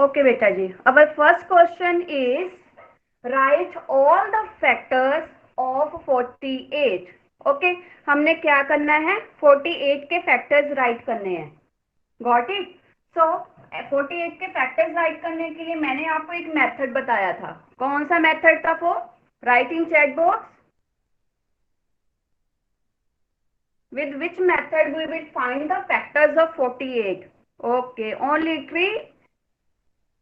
Okay, beta ji. Our first question is write all the factors of 48. Okay, हमने क्या करना है? 48 के फैक्टर्स राइट करने हैं. Got it? So 48 के फैक्टर्स राइट करने के लिए मैंने आपको एक मेथड बताया था. कौन सा मेथड था वो? Right in chat box. With which method we will find the factors of 48? Okay, only 3.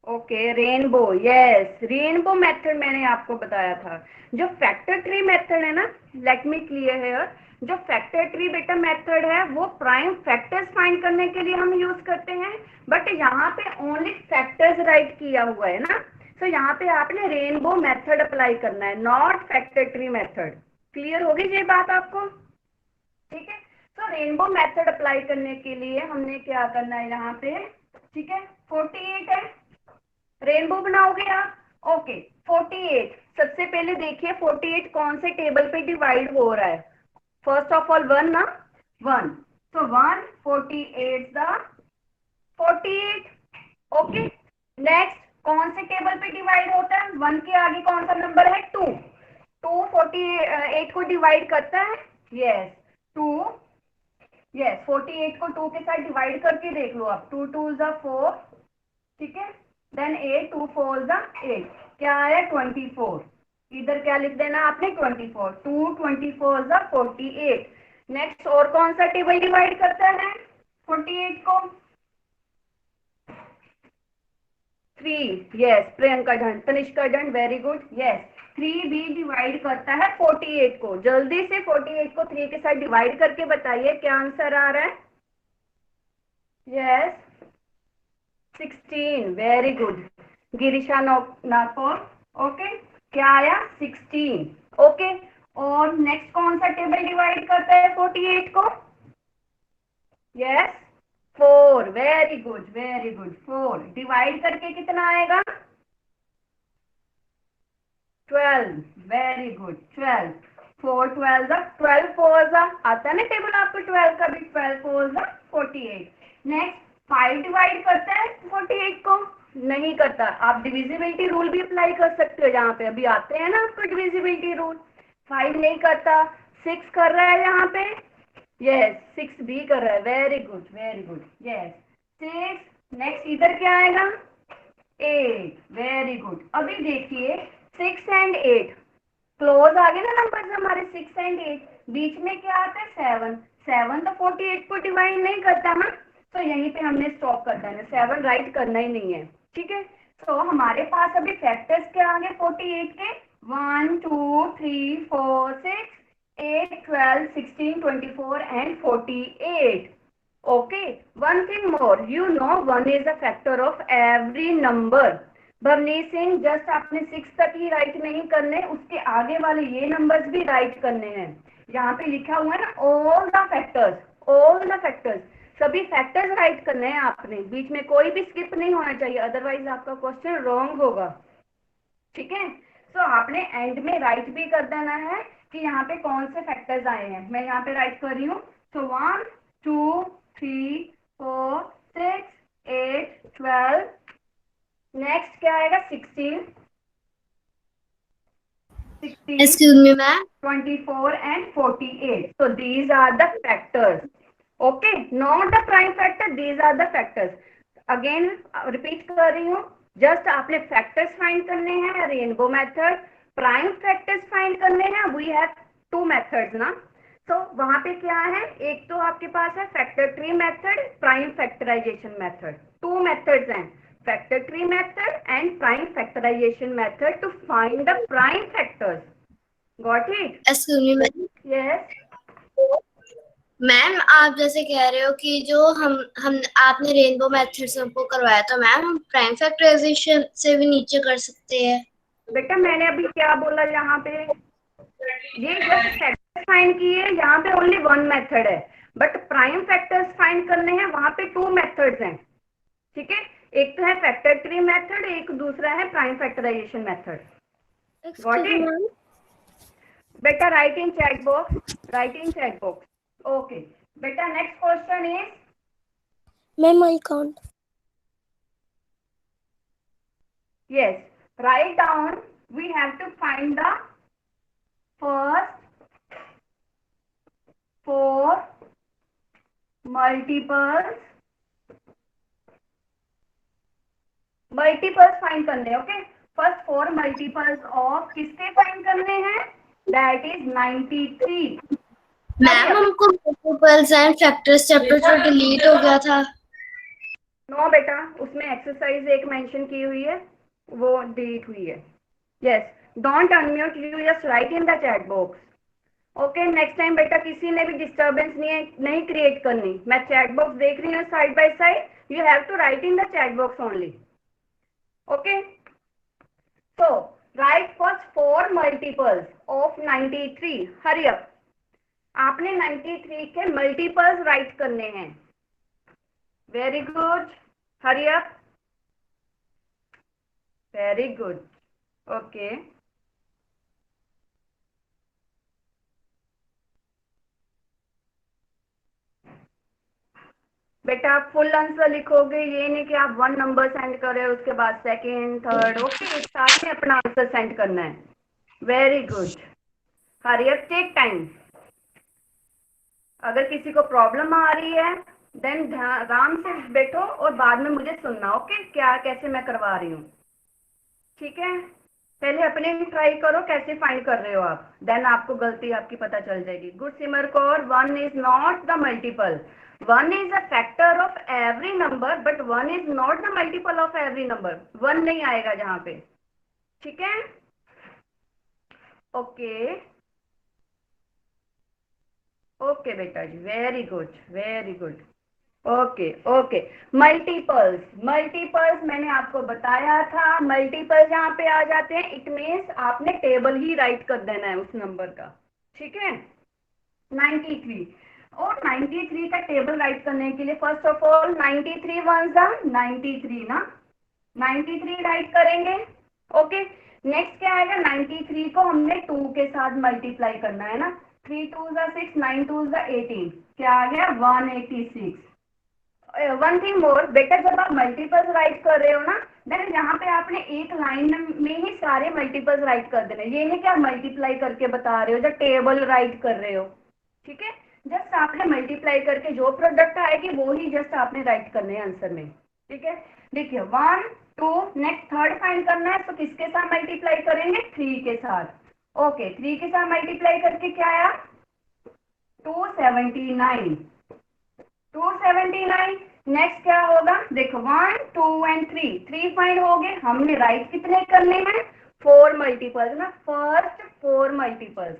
Okay, rainbow. Yes, rainbow method मैंने आपको बताया था. जो फैक्टर ट्री मेथड है ना, लेट मी क्लियर हियर. जो फैक्टर ट्री बेटा मेथड है वो प्राइम फैक्टर्स फाइंड करने के लिए हम यूज करते हैं, बट यहाँ पे ओनली फैक्टर्स राइट किया हुआ है ना. तो यहाँ पे आपने रेनबो मेथड अप्लाई करना है, not factor tree method. Clear होगी ये बात आपको? ठीक है. तो रेनबो मेथड अप्लाई करने के लिए हमने क्या करना है यहाँ पे? ठीक है, 48 है. रेनबो बनाओगे आप. ओके, 48. सबसे पहले देखिए 48 कौन से टेबल पे डिवाइड हो रहा है. फर्स्ट ऑफ ऑल 1 ना, 1. तो 1 48 द 48. ओके, नेक्स्ट कौन से टेबल पे डिवाइड होता है? 1 के आगे कौन सा नंबर है? 2. 2 48 को डिवाइड करता है. यस, 2. यस, 48 को 2 के साथ डिवाइड करके देख लो आप. 2 2 ज़ा 4. ठीक है, देन 8 2 4 ज़ा 8. क्या आया? 24. इधर क्या लिख देना आपने? 24. 2 24 ज़ा 48. नेक्स्ट और कौन सा टेबल डिवाइड करता है 48 को? 3. Yes, Priyanka done, Tanishka done, very good. Yes, 3 भी डिवाइड करता है 48 को. जल्दी से 48 को 3 के साथ डिवाइड करके बताइए क्या आंसर आ रहा है. Yes, 16. Very good, Girisha Nagaur. Okay, क्या आया? 16. ओके, और नेक्स्ट कौन सा टेबल डिवाइड करता है 48 को? Yes, 4. Very good, very good. 4 divide करके कितना आएगा? 12. Very good, 12. 4 12 ज़ा 12 4 ज़ा आता है ना टेबल आपको 12 का भी. 12 4 ज़ा 48. नेक्स्ट 5 डिवाइड करता है 48 को? नहीं करता. आप डिविजिबिलिटी रूल भी अप्लाई कर सकते हो. यहाँ पे अभी आते हैं ना आपको डिविजिबिलिटी रूल. 5 नहीं करता. 6 कर रहा है यहाँ पे. यस, 6 भी कर रहा है. Very good, very good. Yes, 6. Next इधर क्या आएगा? 8. Very good. अभी देखिए 6 एंड 8 क्लोज आ गए ना नंबर्स हमारे. 6 एंड 8 बीच में क्या आता है? 7. 7 तो 48 को डिवाइड नहीं करता ना, तो यहीं पे हमने स्टॉप कर देना. 7 राइट करना ही नहीं है. ठीक है, तो हमारे पास अभी फैक्टर्स क्या आ गए 48 के? 1 2 3 4 6 8 12 16 24 and 48. Okay, one thing more, you know 1 is a factor of every number. Bhavneet Singh, just आपने 6 तक ही राइट नहीं करने, उसके आगे वाले ये नंबर्स भी राइट करने हैं. यहाँ पे लिखा हुआ है ना all the factors. All the factors, सभी फैक्टर्स राइट करने हैं आपने. बीच में कोई भी स्किप नहीं होना चाहिए, अदरवाइज आपका क्वेश्चन रॉन्ग होगा. ठीक है, तो आपने एंड में राइट भी कर देना है कि यहाँ पे कौन से फैक्टर्स आए हैं. मैं यहाँ पे राइट कर रही हूँ. तो 1 2 3 4 6 8 12. नेक्स्ट क्या आएगा? 16. 16 Excuse me, ma'am. 24 and 48. So these are the factors. Okay, not the prime factor, these are the factors. Again repeat कर रही हूँ. जस्ट आपने फैक्टर्स फाइंड करने हैं, rainbow method. Prime factors find करने हैं, वी हैव 2 मेथड्स ना. तो वहां पे क्या है? एक तो आपके पास है factor tree method, prime factorisation method. 2 methods हैं, factor tree method and prime factorization method to find the prime factors. Got it? Excuse me, ma'am. Yes. Ma'am, आप जैसे कह रहे हो कि जो हम आपने रेनबो मेथड से हमको करवाया, तो मैम हम प्राइम फैक्टराइजेशन से भी नीचे कर सकते हैं. बेटा मैंने अभी क्या बोला यहाँ पे? ये जस्ट फैक्टर्स फाइंड किए, यहाँ पे ओनली 1 मेथड है, बट प्राइम फैक्टर्स फाइंड करने हैं, वहां पे 2 मेथड्स हैं. ठीक है, एक तो है फैक्टर ट्री मेथड, एक दूसरा है prime factorisation method. Got it? बेटा write in chat box, write in chat box. Okay बेटा, next question is. Ma'am, I can't. Yes, write down. We have to find the first 4 multiples find करने हैं. Okay, first 4 multiples of किसके find करने हैं? That is 93. Ma'am हमको multiples and factors chapter जो delete हो गया था. नो बेटा, उसमें एक्सरसाइज एक मेंशन की हुई है, वो डिलीट हुई है. Yes, don't unmute, you just right in the chat box. Okay, next time बेटा किसी ने भी डिस्टर्बेंस नहीं क्रिएट करनी. मैं चैट बॉक्स देख रही हूँ side by side. You have to write in the chat box only. Okay, so write first 4 multiples of 93. Hurry up. आपने 93 के मल्टीपल्स राइट करने हैं. Very good, hurry up. Very good. Okay, बेटा आप full answer लिखोगे, ये नहीं कि आप 1 नंबर सेंड कर रहे हो उसके बाद सेकेंड थर्ड. ओके, एक साथ में अपना आंसर सेंड करना है. Very good. Hurry up, take time. अगर किसी को प्रॉब्लम आ रही है देन आराम से बैठो और बाद में मुझे सुनना. ओके, क्या कैसे मैं करवा रही हूँ. ठीक है, पहले अपने ट्राई करो कैसे फाइंड कर रहे हो आप, देन आपको गलती आपकी पता चल जाएगी. Good Simar Kaur, 1 is not the multiple. 1 is a factor of every number but 1 is not the multiple of every number. 1 नहीं आएगा जहां पे. ठीक है, ओके. ओके बेटा जी, very good, very good. Okay okay, multiples मैंने आपको बताया था. मल्टीपल्स यहाँ पे आ जाते हैं, इट मीन्स आपने टेबल ही राइट कर देना है उस नंबर का. ठीक है, 93. और 93 का टेबल राइट करने के लिए first of all 93 once the 93 ना, 93 राइट करेंगे. ओके, नेक्स्ट क्या आएगा? 93 को हमने 2 के साथ मल्टीप्लाई करना है ना. 3 2 6, 9 2 18. क्या आ गया? 186. वन थिंग मोर बेटा, जब आप मल्टीपल्स राइट कर रहे हो ना, देन यहाँ पे आपने एक लाइन में ही सारे मल्टीपल्स राइट कर देने. ये नहीं कि आप मल्टीप्लाई करके बता रहे हो, जब टेबल राइट कर रहे हो. ठीक है, जस्ट आपने मल्टीप्लाई करके जो प्रोडक्ट आएगी वो ही जस्ट आपने राइट करने हैं आंसर में. ठीक है, देखिए 1 2, नेक्स्ट थर्ड फाइंड करना है तो किसके साथ मल्टीप्लाई करेंगे? 3 के साथ. ओके, 3 के साथ मल्टीप्लाई करके क्या आया? 279. 279. नेक्स्ट क्या होगा? देखो 1 2 एंड 3 फाइंड हो गए. हमने राइट कितने करने हैं? 4 मल्टीपल्स ना, फर्स्ट 4 मल्टीपल्स.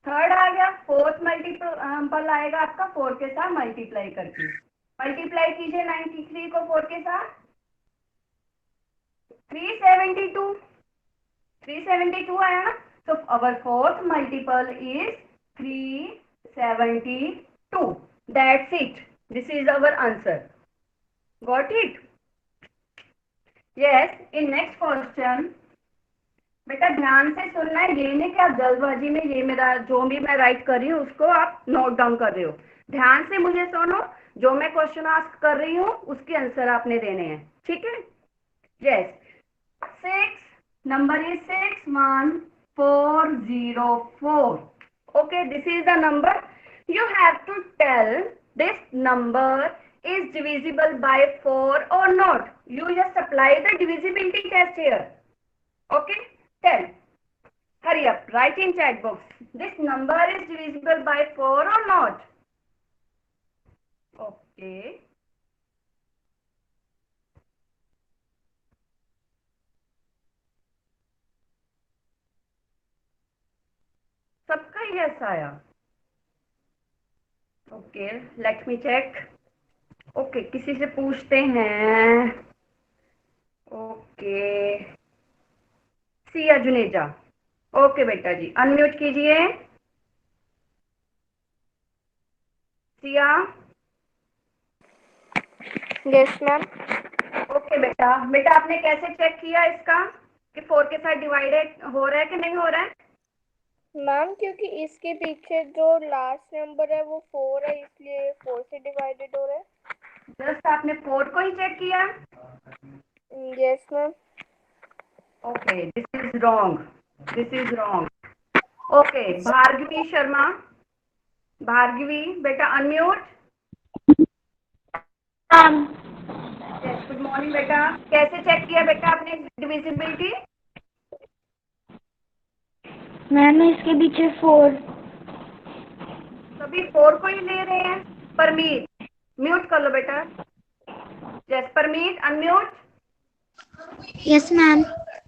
थर्ड आ गया, फोर्थ मल्टीपल आएगा आपका 4 के साथ मल्टीप्लाई करके. मल्टीप्लाई कीजिए 93 को 4 के साथ. 372. 372 आया ना. So our fourth multiple is 372. That's it. This is our answer. Got it? Yes. In next question, बेटा ध्यान से सुनना है. ये नहीं कि आप जल्दबाजी में ये मेरा जो भी मैं राइट कर रही हूँ उसको आप नोट डाउन कर रहे हो. ध्यान से मुझे सुनो. जो मैं क्वेश्चन आस्क कर रही हूँ उसके आंसर आपने देने हैं. ठीक है? Yes. 6 number is 61404. Okay, this is the number. You have to tell this number is divisible by 4 or not. You just apply the divisibility test here. Okay, tell. Hurry up, write in chat box. This number is divisible by 4 or not? Okay. सबका yes आया. Okay, let me check. Okay, किसी से पूछते हैं. Okay, Siya Juneja. Okay बेटा जी, unmute कीजिए. Siya. Yes ma'am. Okay बेटा, आपने कैसे चेक किया इसका कि 4 के साथ डिवाइडेड हो रहा है कि नहीं हो रहा है? मैम क्योंकि इसके पीछे जो लास्ट नंबर है वो 4 है, इसलिए 4 से डिवाइडेड हो रहा है. जस्ट आपने 4 को ही चेक किया. Yes ma'am. Okay, this is wrong, this is wrong. Okay, Bhargavi Sharma, Bhargavi बेटा अनम्यूट। यस, गुड मॉर्निंग बेटा। कैसे चेक किया बेटा आपने डिविजिबिलिटी? मैम इसके पीछे 4। सभी 4 को ही ले रहे हैं। परमीत म्यूट कर लो बेटा। Yes Parmeet unmute. Yes ma'am.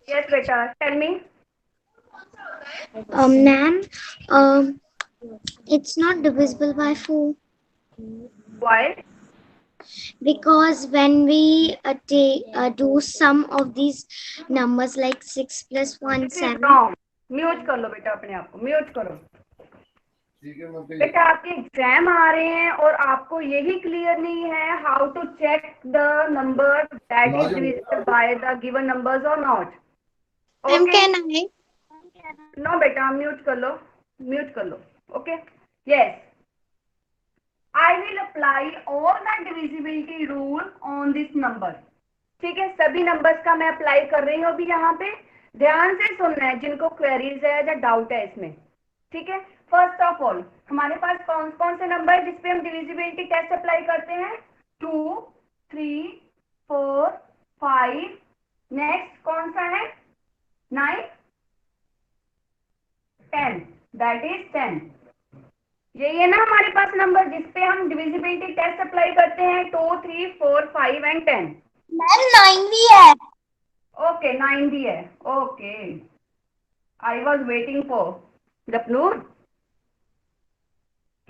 Yes बेटा, tell me. Ma'am it's not divisible by 4 why? because when we do sum of these numbers like 6 plus 1 this is 7. Wrong. Mute कर लो बेटा, अपने आप को म्यूट करो। बेटा आपके एग्जाम आ रहे हैं और आपको यही क्लियर नहीं है how to check the number that is divisible by the given numbers और not. Ma'am, okay can I? No बेटा, म्यूट कर लो, म्यूट कर लो। Okay yes, I will apply all the divisibility rule on this number. ठीक है, सभी numbers का मैं अप्लाई कर रही हूँ अभी यहाँ पे। ध्यान से सुनना है जिनको क्वेरीज है या डाउट है इसमें। ठीक है, फर्स्ट ऑफ ऑल हमारे पास कौन कौन से नंबर है जिसपे हम डिविजिबिलिटी टेस्ट अप्लाई करते हैं? 2, 3, 4, 5। नेक्स्ट कौन सा है? 9, 10। That is 10। यही है ना हमारे पास नंबर जिसपे हम डिविजिबिलिटी टेस्ट अप्लाई करते हैं? 2, 3, 4, 5 एंड 10। मैम 9 भी है। ओके 9 भी है। Okay, I was waiting for Japnoor.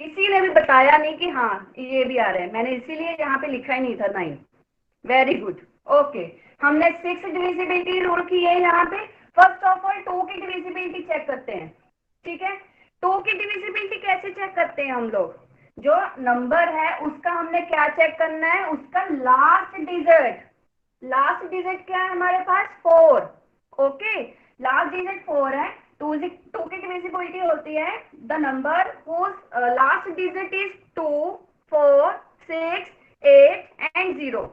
किसी ने भी बताया नहीं कि हाँ ये भी आ रहा है, मैंने इसीलिए यहाँ पे लिखा ही नहीं था 9। Very good. ओके, हमने 6 डिविजिबिलिटी रूल की है यहाँ पे। फर्स्ट ऑफ ऑल 2 की डिविजिबिलिटी चेक करते हैं। ठीक है, 2 की डिविजिबिलिटी कैसे चेक करते हैं हम लोग? जो नंबर है उसका हमने क्या चेक करना है? उसका लास्ट डिजिट। लास्ट डिजिट क्या है हमारे पास? 4। ओके, लास्ट डिजिट 4 है। 2 की डिविजिबिलिटी होती है the number whose last digit is 2, 4, 6, 8 and 0।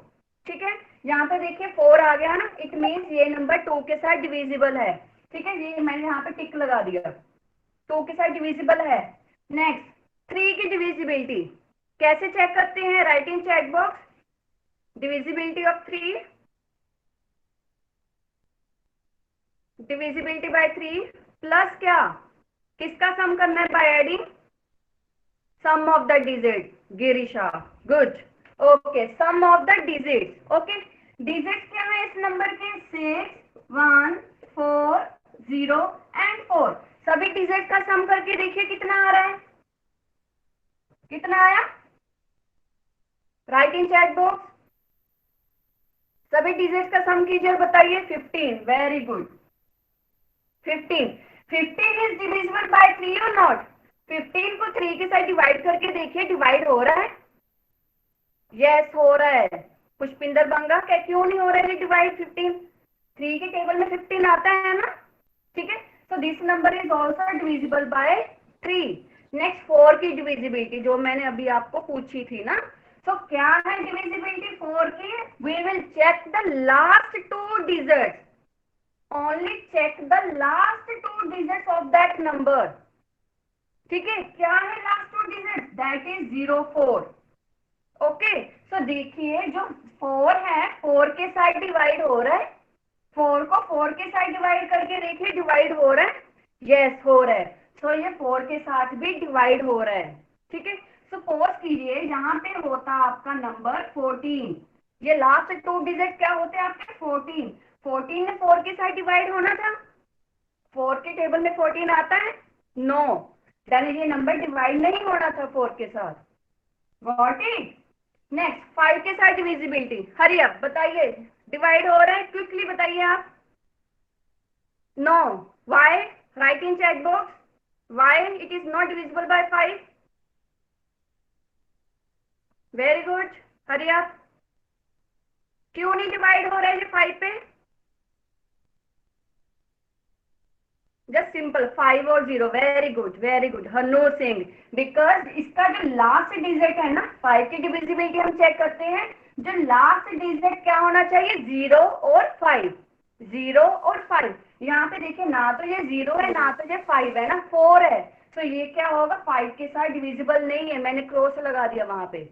ठीक है, यहाँ पे देखिए 4 आ गया ना, इट मीन्स ये नंबर 2 के साथ डिविजिबल है। ठीक है, ये मैंने यहाँ पे टिक लगा दिया, 2 के साथ डिविजिबल है। नेक्स्ट 3 की डिविजिबिलिटी कैसे चेक करते हैं? Write in chat box divisibility of 3। Divisibility by 3 plus क्या? किसका सम करना है? By adding sum of the digit. Girisha good. Okay, sum of the digit. Okay, digit क्या है इस नंबर के? 6, 1, 4, 0 एंड 4। सभी डिजिट का सम करके देखिए कितना आ रहा है। कितना आया? राइट इन चैट बॉक्स सभी डिजिट का सम कीजिए और बताइए। 15। Very good, 15। 15 is divisible bye 3 और नॉट? 15 को 3 के साथ डिवाइड करके देखिए, डिवाइड हो रहा है? यस हो रहा है। पुष्पिंदर बंगा, क्या क्यों नहीं हो रहा है डिवाइड? 15 3 के टेबल में 15 आता है ना। ठीक है, so this number is also divisible by 3. Next 4 की डिविजिबिलिटी जो मैंने अभी आपको पूछी थी ना, so क्या है डिविजिबिलिटी 4 की? we will check the last 2 digits, only check the last 2 digits of that number. ठीक है, क्या है last 2 digits? that is 0, 4. Okay, so देखिए जो 4 है 4 के साथ डिवाइड हो रहा है। 4 को 4 के साथ डिवाइड करके देखिए, डिवाइड हो रहा है? यस हो रहा है। सो ये 4 के साथ भी डिवाइड हो रहा है। ठीक है, सपोज कीजिए यहाँ पे होता आपका नंबर 14। ये लास्ट 2 डिजिट क्या होते हैं आपके? 14। 14 में 4 के साथ डिवाइड होना था। 4 के टेबल में 14 आता है? नो, यानी ये नंबर डिवाइड नहीं होना था 4 के साथ। Got it? नेक्स्ट 5 के साथ डिविजिबिलिटी। हरी अप बताइए, डिवाइड हो रहा है? क्विकली बताइए आप। No, why? Write in chat box why it is not divisible by 5। Very good, hurry up. क्यों नहीं डिवाइड हो रहा है ये 5 पे? जस्ट सिंपल 5 और 0। Very good, very good Harnoor Singh. Because इसका जो लास्ट डिजिट है ना, 5 की डिविजिबिलिटी हम चेक करते हैं, जो लास्ट डिजिट क्या होना चाहिए? 0 और 5। 0 और 5। यहाँ पे देखिए ना तो ये 0 है ना तो ये 5 है ना, 4 है, तो ये क्या होगा 5 के साथ डिविजिबल नहीं है, मैंने क्रॉस लगा दिया वहां पे।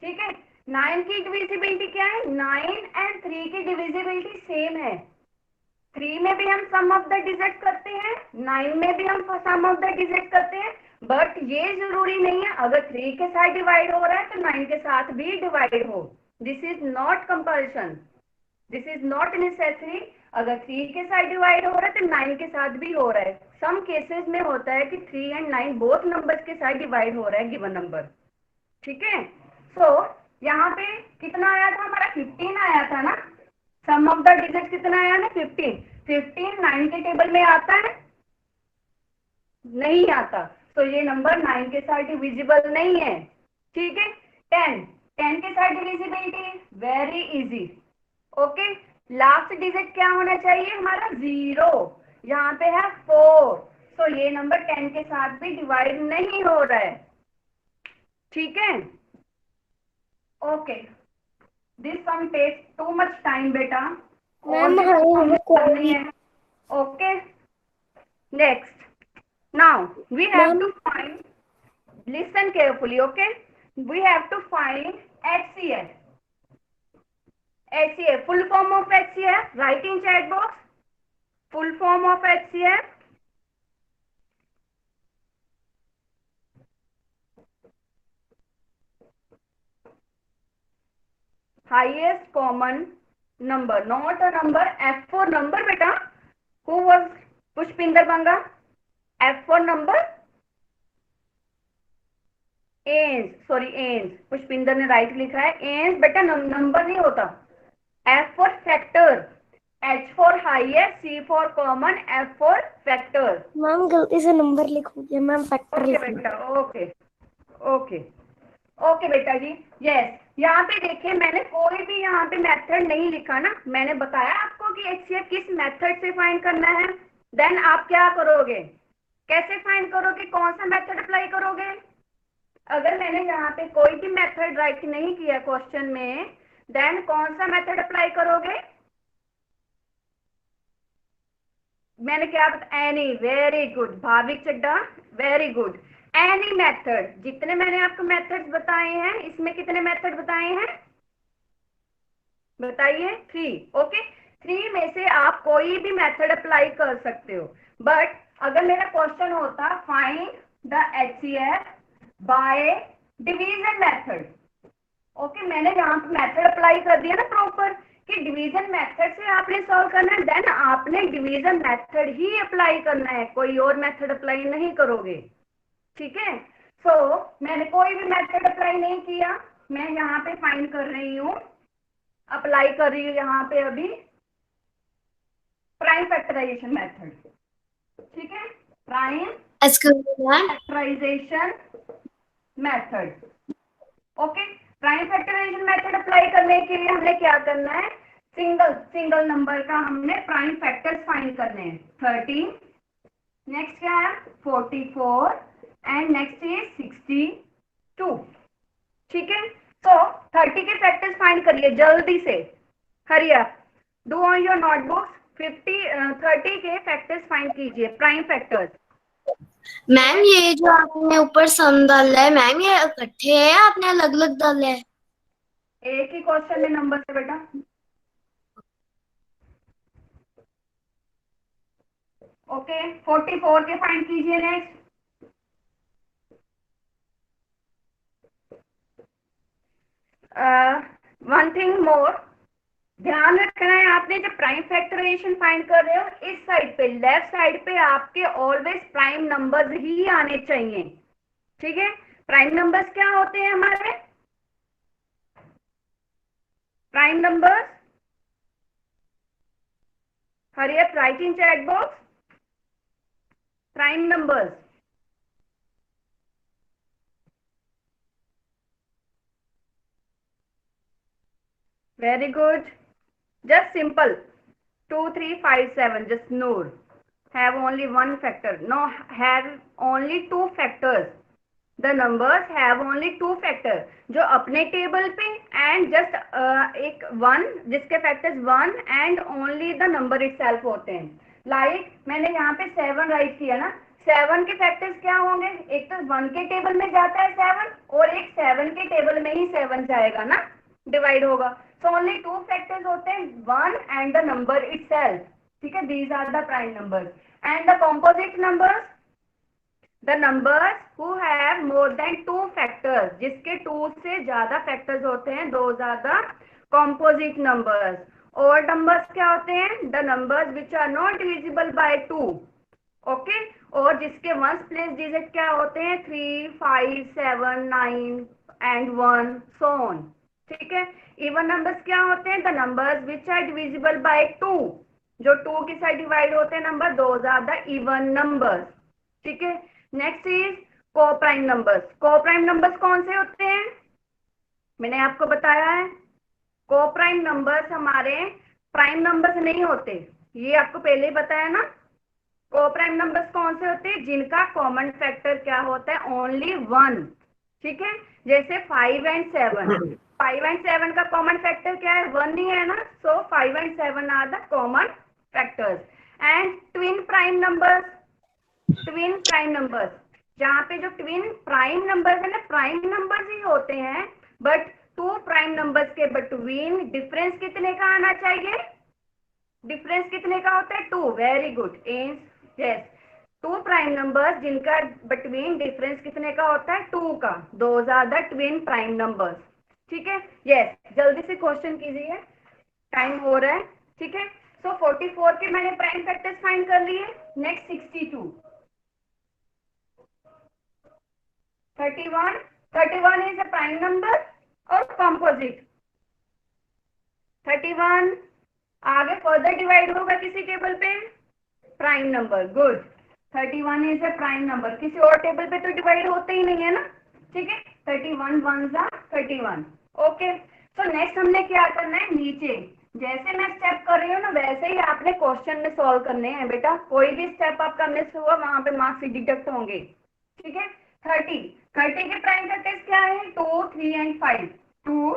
ठीक है, 9 की डिविजिबिलिटी क्या है, 9 एंड 3 की डिविजिबिलिटी सेम है। 3 में भी हम सम ऑफ द डिजिट करते हैं, 9 में भी हम सम ऑफ द डिजिट करते हैं, बट ये जरूरी नहीं है अगर 3 के साथ डिवाइड हो रहा है तो 9 के साथ भी डिवाइड हो। This is not compulsion, this is not necessary. अगर 3 के साथ डिवाइड हो रहा है तो 9 के साथ भी हो रहा है। सम केसेस में होता है कि 3 एंड 9 बोथ नंबर्स के साथ डिवाइड हो रहा है गिवन नंबर। ठीक है, सो यहाँ पे कितना आया था हमारा, 15 आया था ना। सम ऑफ द डिजिट कितना आया ना, 15। 15 9 के टेबल में आता है, नहीं आता, तो ये नंबर 9 के साथ डिविजिबल नहीं है। ठीक है, 10 के साथ divisibility very easy. Okay, last digit क्या होना चाहिए हमारा, 0। यहाँ पे है 4, तो ये नंबर 10 के साथ भी डिवाइड नहीं हो रहा है। ठीक है, okay, this sum takes too much time बेटा, मैम करनी है। Okay, next, now we have to find, listen carefully, okay, we have to find HCF। HCF, full form of HCF, write in chat box, full form of HCF. Highest common number, not a number, F for number beta. Who was Pushpinder Banga? F for number, एंस, sorry एंस, पुष्पिंदर ने right लिखा है, एंस बेटा number नहीं होता। F for factor, H for highest, C for common, F for factor। Ma'am गलती से नंबर लिख दिया मैम, फैक्टर ओके लिख बेटा, ओके ओके ओके बेटा जी, यस। यहाँ पे देखिए मैंने कोई भी यहाँ पे मेथड नहीं लिखा ना, मैंने बताया आपको कि HCF किस मेथड से फाइंड करना है। देन आप क्या करोगे, कैसे फाइंड करोगे, कौन सा मेथड अप्लाई करोगे। अगर मैंने यहाँ पे कोई भी मेथड राइट नहीं किया क्वेश्चन में, देन कौन सा मेथड अप्लाई करोगे, मैंने क्या बताया, एनी, वेरी गुड भाविक चड्डा, वेरी गुड, एनी मेथड। जितने मैंने आपको मेथड्स बताए हैं, इसमें कितने मेथड बताए हैं बताइए, 3। ओके, 3 में से आप कोई भी मेथड अप्लाई कर सकते हो। बट अगर मेरा क्वेश्चन होता find the HCF by division method, okay, मैंने यहाँ पे मेथड अप्लाई कर दिया ना प्रॉपर कि डिवीजन मेथड से आपने सॉल्व करना है, देन आपने डिवीजन मेथड ही अप्लाई करना है, कोई और मेथड अप्लाई नहीं करोगे। ठीक है, सो मैंने कोई भी मेथड अप्लाई नहीं किया, मैं यहाँ पे फाइंड कर रही हूँ, अप्लाई कर रही हूँ यहाँ पे अभी प्राइम फैक्टराइजेशन मेथड। ठीक है, prime factorisation method. Okay, prime factorisation method apply करने के लिए हमने क्या करना है, सिंगल नंबर का हमने प्राइम फैक्टर्स फाइंड करने हैं। 13, नेक्स्ट क्या है 44 एंड नेक्स्ट इज 62। ठीक है, तो 30 के फैक्टर्स फाइंड करिए जल्दी से, hurry up, do on your notebooks. 30 के फैक्टर्स फाइंड कीजिए, प्राइम फैक्टर्स। मैम ये जो आपने ऊपर सम डाला है मैम, ये इकट्ठे है आपने अलग अलग डाले है? एक ही क्वेश्चन में नंबर से बेटा। ओके, 44 के फाइंड कीजिए नेक्स्ट। वन थिंग मोर, ध्यान रखना है आपने जब प्राइम फैक्टराइजेशन फाइंड कर रहे हो, इस साइड पे लेफ्ट साइड पे आपके ऑलवेज प्राइम नंबर्स ही आने चाहिए। ठीक है, प्राइम नंबर्स क्या होते हैं हमारे, prime numbers, hurry up, right in chat box, prime numbers. Very good, just simple, 2 3 5 7, just Noor have only one factor, no, have only 2 factors, the numbers have only 2 factor, जो अपने table पे and just एक 1 जिसके factors 1 and only the number itself होते हैं। Like मैंने यहाँ पे 7 राइट किया ना, 7 के फैक्टर्स क्या होंगे, एक तो 1 के टेबल में जाता है 7 और एक 7 के टेबल में ही 7 जाएगा ना, डिवाइड होगा। सो ओनली 2 फैक्टर्स होते हैं, 1 एंड द नंबर इटसेल्फ। ठीक है, these are the prime numbers and the composite numbers, the numbers who have more than 2 factors, जिसके 2 से ज्यादा फैक्टर्स होते हैं, those are the composite numbers. और नंबर्स क्या होते हैं, the numbers which are not divisible by 2, okay, और जिसके वंस प्लेस डिजिट क्या होते हैं, 3, 5, 7, 9 एंड 1 सो ऑन। ठीक है, इवन नंबर्स क्या होते हैं, the numbers which are divisible by 2, जो 2 के साथ डिवाइड होते हैं number, those are the even numbers. ठीक है, next is coprime numbers. Coprime numbers कौन से होते हैं, मैंने आपको बताया है, कोप्राइम नंबर्स हमारे प्राइम नंबर्स नहीं होते, ये आपको पहले ही बताया ना। कोप्राइम नंबर्स कौन से होते हैं, जिनका कॉमन फैक्टर क्या होता है, ओनली 1। ठीक है, जैसे 5 एंड 7, 5 एंड 7 का कॉमन फैक्टर क्या है, 1 ही है ना, so 5 and 7 are the common factors. And twin prime numbers, twin prime numbers, जहाँ पे जो ट्विन प्राइम नंबर्स है ना, प्राइम नंबर्स ही होते हैं, बट 2 प्राइम नंबर्स के बिटवीन डिफरेंस कितने का आना चाहिए, डिफरेंस कितने का होता है, 2। Very good, yes, 2 prime numbers जिनका बिटवीन डिफरेंस कितने का होता है, 2 का, those are the twin prime numbers. ठीक है, यस, जल्दी से क्वेश्चन कीजिए, टाइम हो रहा है। ठीक है, सो 44 के मैंने प्राइम फैक्टर्स फाइंड कर लिए। Next 62, 31, 31 is a prime number और कॉम्पोजिट। 31 आगे फर्दर डिवाइड होगा किसी टेबल पे, prime number, good. 31 is a prime number, किसी और टेबल पे तो डिवाइड होते ही नहीं है ना। ठीक है, 31 1s are 31। Okay, so next हमने क्या करना है, नीचे जैसे मैं स्टेप कर रही हूँ ना, वैसे ही आपने क्वेश्चन में सॉल्व करने हैं बेटा, कोई भी स्टेप आपका मिस हुआ वहां पे मार्क्स डिडक्ट होंगे। ठीक है, 30 के प्राइम फैक्टर्स क्या है, 2, 3 एंड 5, 2,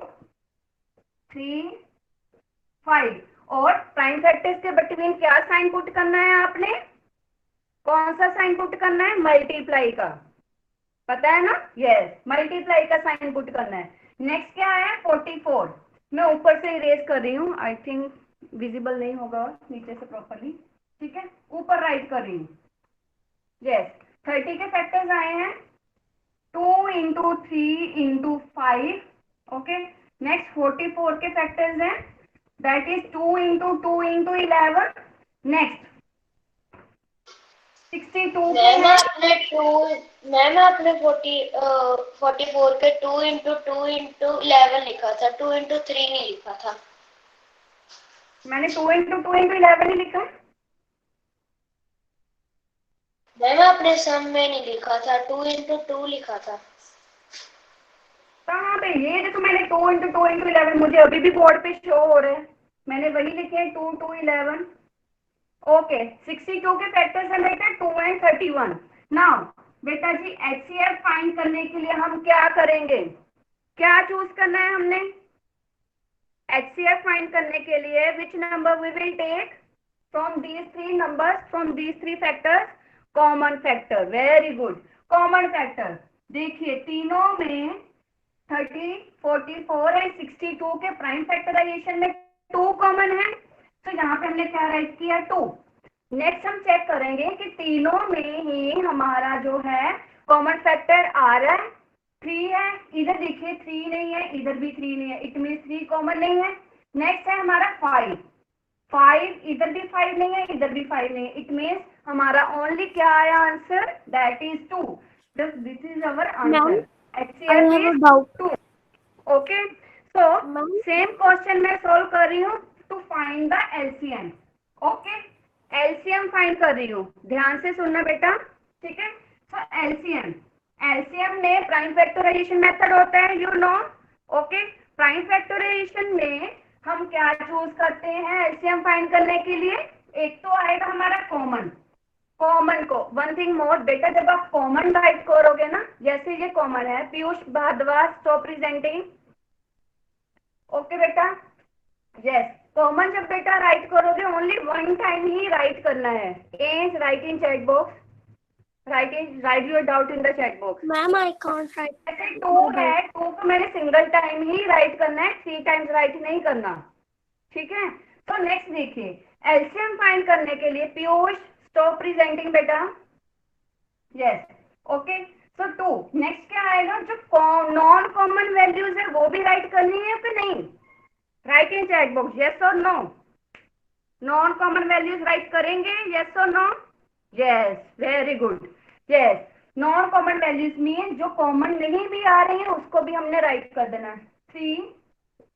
3, 5, और प्राइम फैक्टर्स के बिटवीन क्या साइन पुट करना है आपने, कौन सा साइन पुट करना है, मल्टीप्लाई का, पता है ना, यस, मल्टीप्लाई का साइन पुट करना है। नेक्स्ट क्या है, 44, मैं ऊपर से इरेज कर रही हूँ, आई थिंक विजिबल नहीं होगा नीचे से प्रॉपरली। ठीक है, ऊपर राइट कर रही हूँ, यस, 30 के फैक्टर्स आए हैं, 2 इंटू 3 इंटू 5, ओके। नेक्स्ट 44 के फैक्टर्स हैं, that is 2 into 2 into 11। Next 62 ma'am आपने 44 के 2 इंटू 2 इंटू 11 लिखा था, 2 इंटू 3 नहीं लिखा था। मैंने 2 इंटू 2 इंटू 11 ही लिखा है। मैम आपने सम में नहीं लिखा था, 2 इंटू 2 लिखा था। कहाँ पे, ये देखो मैंने 2 इंटू 2 इंटू 11 मुझे अभी भी बोर्ड पे शो हो रहे हैं, मैंने वही लिखे हैं, 2 2 11। ओके, 62 के फैक्टर्स हैं बेटा 2 एंड 31। नाउ बेटा जी एचसीएफ फाइंड करने के लिए हम क्या करेंगे, क्या चूज करना है हमने, एचसीएफ फाइंड करने के लिए which number we will take from these 3 numbers, from these 3 factors, common factor. Very good, common factor, देखिए तीनों में 30, 44 एंड 62 के प्राइम फैक्टराइजेशन में 2 कॉमन है, तो यहाँ पे हमने क्या राइट किया, 2। नेक्स्ट हम चेक करेंगे कि तीनों में ही हमारा जो है कॉमन फैक्टर आ रहा है, 3 है, इधर देखिए 3 नहीं है, इधर भी 3 नहीं है, इट मीन 3 कॉमन नहीं है। नेक्स्ट है हमारा 5, 5, इधर भी 5 नहीं है, इधर भी 5 नहीं है, इट मीन्स हमारा ओनली क्या आया answer, that is 2। This is our answer, HCF is 2। Okay, so same question मैं सॉल्व कर रही हूँ to find the LCM. Okay, LCM find कर रही हूँ, ध्यान से सुनना बेटा। ठीक है, सो एलसीएम में प्राइम फैक्टराइजेशन मेथड होता है, you know. Okay, prime factorisation में हम क्या चूज करते हैं एलसीएम फाइंड करने के लिए, एक तो आएगा हमारा कॉमन, कॉमन को, वन थिंग मोर बेटा, जब आप कॉमन राइट करोगे ना, जैसे ये कॉमन है, Piyush Bhardwaj stop presenting, okay बेटा, यस, कॉमन जब बेटा राइट करोगे ओनली वन टाइम ही राइट करना है। As write in chat box, write your doubt in the chat box. Ma'am I can't write. जैसे 2 है, 2 को मैंने सिंगल टाइम ही राइट करना है, 3 टाइम्स राइट नहीं करना, ठीक है। तो नेक्स्ट देखिए, एलसीएम फाइंड करने के लिए पीयूष स्टॉप प्रेजेंटिंग बेटा, यस, ओके। सो 2 नेक्स्ट क्या आएगा, जो नॉन कॉमन वैल्यूज है वो भी राइट करनी है कि नहीं, write in chat box, yes और no, non common values write करेंगे, यस और no, yes, very good, yes, non common values mean जो कॉमन नहीं भी आ रही है उसको भी हमने राइट कर देना। 3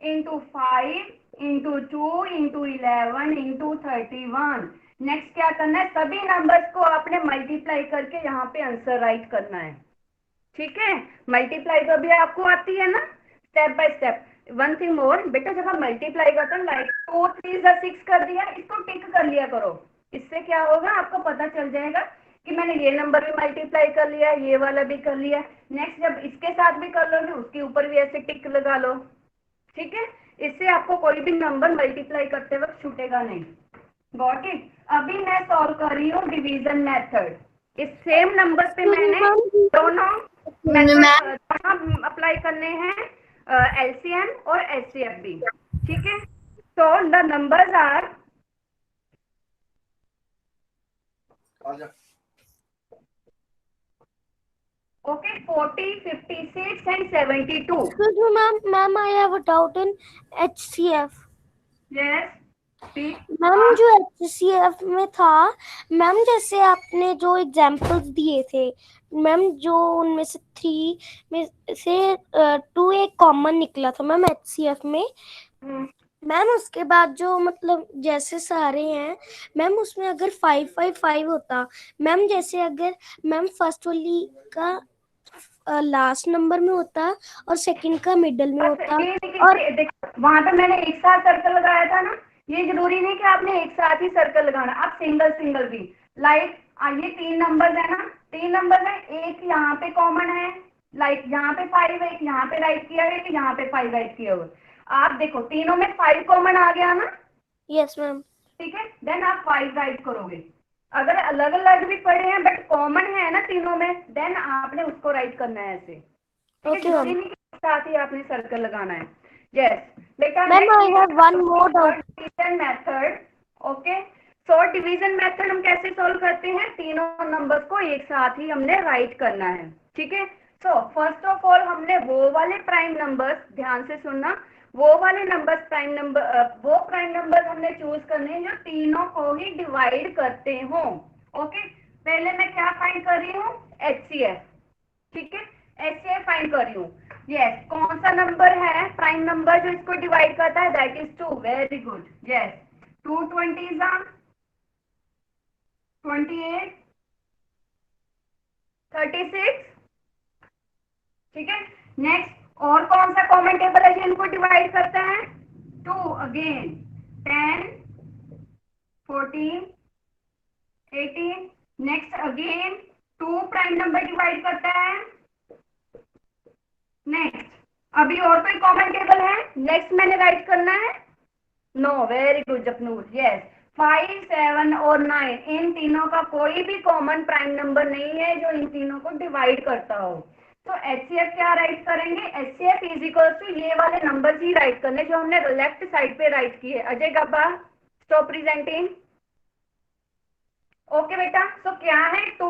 into 5 into 2 into 11 into 31। Next क्या करना है, सभी नंबर्स को आपने मल्टीप्लाई करके यहाँ पे आंसर राइट करना है, ठीक है। मल्टीप्लाई तो भी आपको आती है ना, step by step. One thing more बेटा, जब आप मल्टीप्लाई करते हैं, लाइक 2 3 6 कर दिया, इसको टिक कर लिया करो, इससे क्या होगा आपको पता चल जाएगा कि मैंने ये नंबर भी मल्टीप्लाई कर लिया, ये वाला भी कर लिया। नेक्स्ट जब इसके साथ भी कर लोगे उसके ऊपर भी ऐसे टिक लगा लो, ठीक है। इससे आपको कोई भी नंबर मल्टीप्लाई करते वक्त छूटेगा नहीं, गॉट इट। अभी मैं सॉल्व कर रही हूँ डिवीजन मेथड, इस सेम नंबर पे मैंने दोनों मेथड अप्लाई करने हैं, एलसीएम और एचसीएफ भी, ठीक है। तो the numbers are, okay, 40, 56 and 72. Excuse me, ma'am, I have a doubt in HCF. Yes, speak. Ma'am जो HCF में था, मैम जैसे आपने जो एग्जांपल्स दिए थे मैम, जो उनमें से 3 में से 2 एक कॉमन निकला था मैम HCF में। मैम उसके बाद जो मतलब जैसे सारे हैं मैम, उसमें अगर 5 5 5 होता मैम, जैसे अगर मैम फर्स्ट वाली का लास्ट नंबर में होता और सेकंड का मिडिल में होता, और वहां पे मैंने एक साथ सर्कल लगाया था ना, ये जरूरी नहीं कि आपने एक साथ ही सर्कल लगाना, आप सिंगल सिंगल भी, लाइक ये 3 नंबर है ना, 3 नंबर है, एक यहाँ पे कॉमन है, लाइक यहाँ पे 5 है, एक यहाँ पे राइट किया है, यहाँ पे 5 राइट किया हुआ, आप देखो तीनों में 5 कॉमन आ गया ना, यस मैम, ठीक है, देन आप 5 राइट करोगे। अगर अलग अलग भी पढ़े हैं बट कॉमन है ना तीनों में, देन आपने उसको राइट करना है ऐसे, ओके मैम। साथ ही आपने सर्कल लगाना है, यस बेटा। Ma'am I have one more doubt, division method, okay. Short division method हम कैसे सॉल्व करते हैं, तीनों नंबर्स को एक साथ ही हमने राइट करना है, ठीक है। सो फर्स्ट ऑफ ऑल हमने वो वाले प्राइम नंबर्स, ध्यान से सुनना, वो वाले नंबर्स प्राइम नंबर, वो प्राइम नंबर हमने चूज करने हैं जो तीनों को ही डिवाइड करते हो, ओके। पहले मैं क्या फाइंड कर रही हूँ, HCF, ठीक है, HCF फाइंड कर रही हूँ, यस। कौन सा नंबर है प्राइम नंबर जो इसको डिवाइड करता है, that is 2, very good, yes. 2 20s are 28, 36, ठीक है। नेक्स्ट, और कौन सा कॉमन टेबल है जो इनको डिवाइड करता है, 2 again, 10, 14, 18, next again 2 prime number divide करता है। नेक्स्ट, अभी और कोई कॉमन टेबल है, नेक्स्ट मैंने राइट करना है, no, very good Japnoor, yes. 5, 7 और 9, इन तीनों का कोई भी कॉमन प्राइम नंबर नहीं है जो इन तीनों को डिवाइड करता हो। तो HCF क्या राइट करेंगे, HCF इज इक्वल टू ये वाले नंबर ही राइट करने जो हमने लेफ्ट साइड पे राइट किए। Ajay Gabba stop presenting, okay बेटा। सो क्या है, 2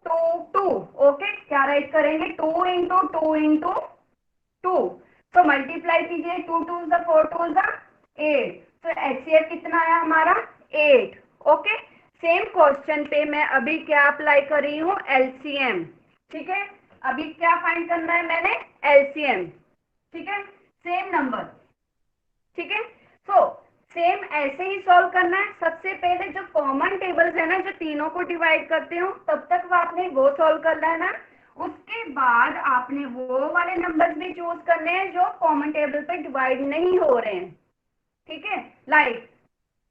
2 2, ओके। क्या राइट करेंगे, 2 इंटू 2 इंटू 2, तो मल्टीप्लाई कीजिए, 2 2 4 2 8, तो HCF कितना है हमारा, 8, ओके। सेम क्वेश्चन पे मैं अभी क्या अप्लाई कर रही हूँ, LCM, ठीक है। अभी क्या फाइंड करना है मैंने, LCM, ठीक है, सेम नंबर, ठीक है। सो सेम ऐसे ही सॉल्व करना है। सबसे पहले जो कॉमन टेबल्स है ना जो तीनों को डिवाइड करते हो, तब तक आपने वो सॉल्व करना है ना। उसके बाद आपने वो वाले नंबर्स भी चूज करने हैं जो कॉमन टेबल पे डिवाइड नहीं हो रहे हैं, ठीक है। लाइक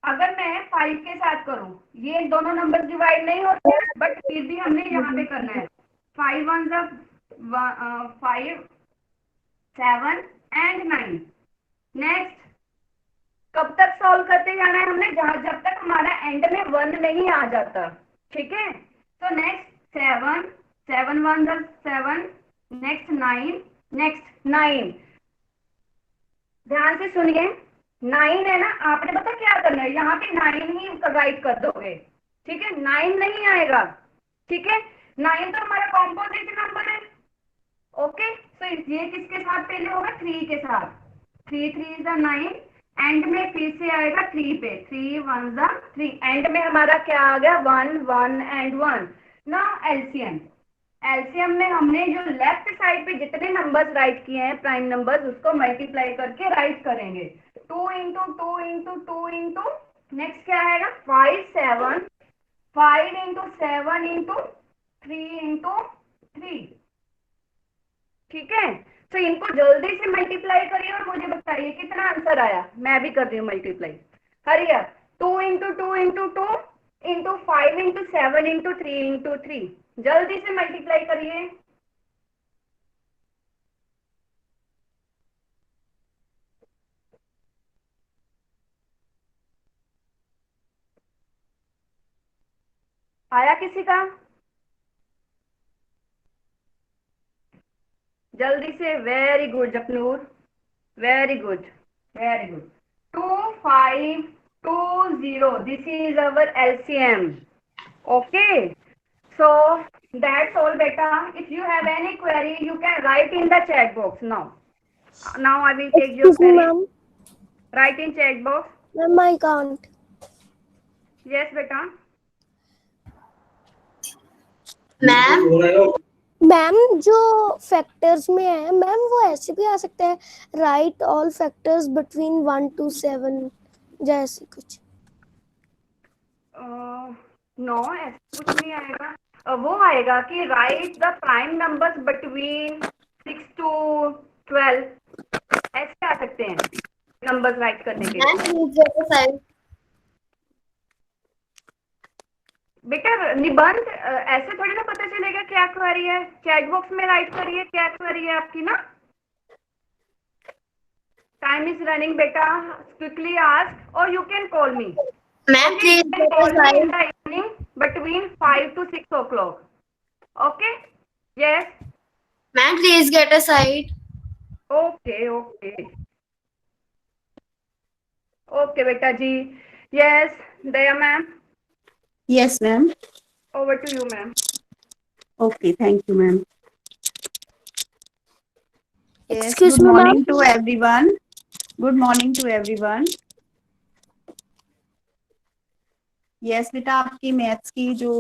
अगर मैं 5 के साथ करूं, ये दोनों नंबर डिवाइड नहीं होते, बट फिर भी हमने यहाँ पे करना है। 5 1 5 7 एंड 9। नेक्स्ट, कब तक सॉल्व करते जाना है हमने, जब तक हमारा एंड में 1 नहीं आ जाता। ठीक है, तो नेक्स्ट 7 7 1 7, नेक्स्ट 9, नेक्स्ट 9। ध्यान से सुनिए, 9 है ना, आपने पता क्या करना है, यहाँ पे 9 ही राइट कर दोगे। ठीक है, 9 नहीं आएगा। ठीक है, 9 तो हमारा कॉम्पोजिट नंबर है। ओके, तो ये किसके साथ पहले होगा, 3 के साथ। 3 3 इज 9, एंड में फिर से आएगा 3 पे। 3 1 3, एंड में हमारा क्या आ गया, 1 1 एंड 1। Now LCM. एलसीएम में हमने जो लेफ्ट साइड पे जितने नंबर्स राइट किए हैं प्राइम नंबर्स, उसको मल्टीप्लाई करके राइट करेंगे। 2 इंटू 2 इंटू 2 इंटू, नेक्स्ट क्या आएगा, 5 7, 5 इंटू 7 इंटू 3 इंटू 3। ठीक है, तो इनको जल्दी से मल्टीप्लाई करिए और मुझे बताइए कितना आंसर आया। मैं भी कर रही हूँ multiply. Hurry up, 2 into 2 into 2 into 5 into 7 into 3 into 3। जल्दी से मल्टीप्लाई करिए। आया किसी का? जल्दी से। Very good Japnoor, very good, very good. 2 5 2 0, this is our LCM। Okay, so that's all beta. If you have any query, you can write in the chat box now. Now I will take your Excuse me, query. ma'am. Write in chat box. Ma'am, I can't. Yes beta. Ma'am ma'am जो factors में है ma'am, वो ऐसे भी आ सकता है, right all factors between 1 to 7 जैसे कुछ। नो, ऐसा कुछ नहीं आएगा। वो आएगा कि write the prime numbers between 6 to 12, ऐसे आ सकते हैं नंबर्स राइट करने के लिए। Please get a side. बेटा निबंध ऐसे थोड़ी ना पता चलेगा क्या क्वेरी है। चैट बॉक्स में राइट करिए क्या क्वेरी है आपकी ना। टाइम इज रनिंग बेटा, क्विकली आस्क और you can call me. Ma'am please get a side. in the evening between 5 to 6 o'clock. Okay? Yes? Ma'am please get a side. Okay, okay. Okay, beta ji. Yes, Daya ma'am. Yes, ma'am. Over to you, ma'am. Okay, thank you, ma'am. Yes, Excuse good me, morning ma'am. to everyone. Good morning to everyone. Yes, बेटा आपकी maths की जो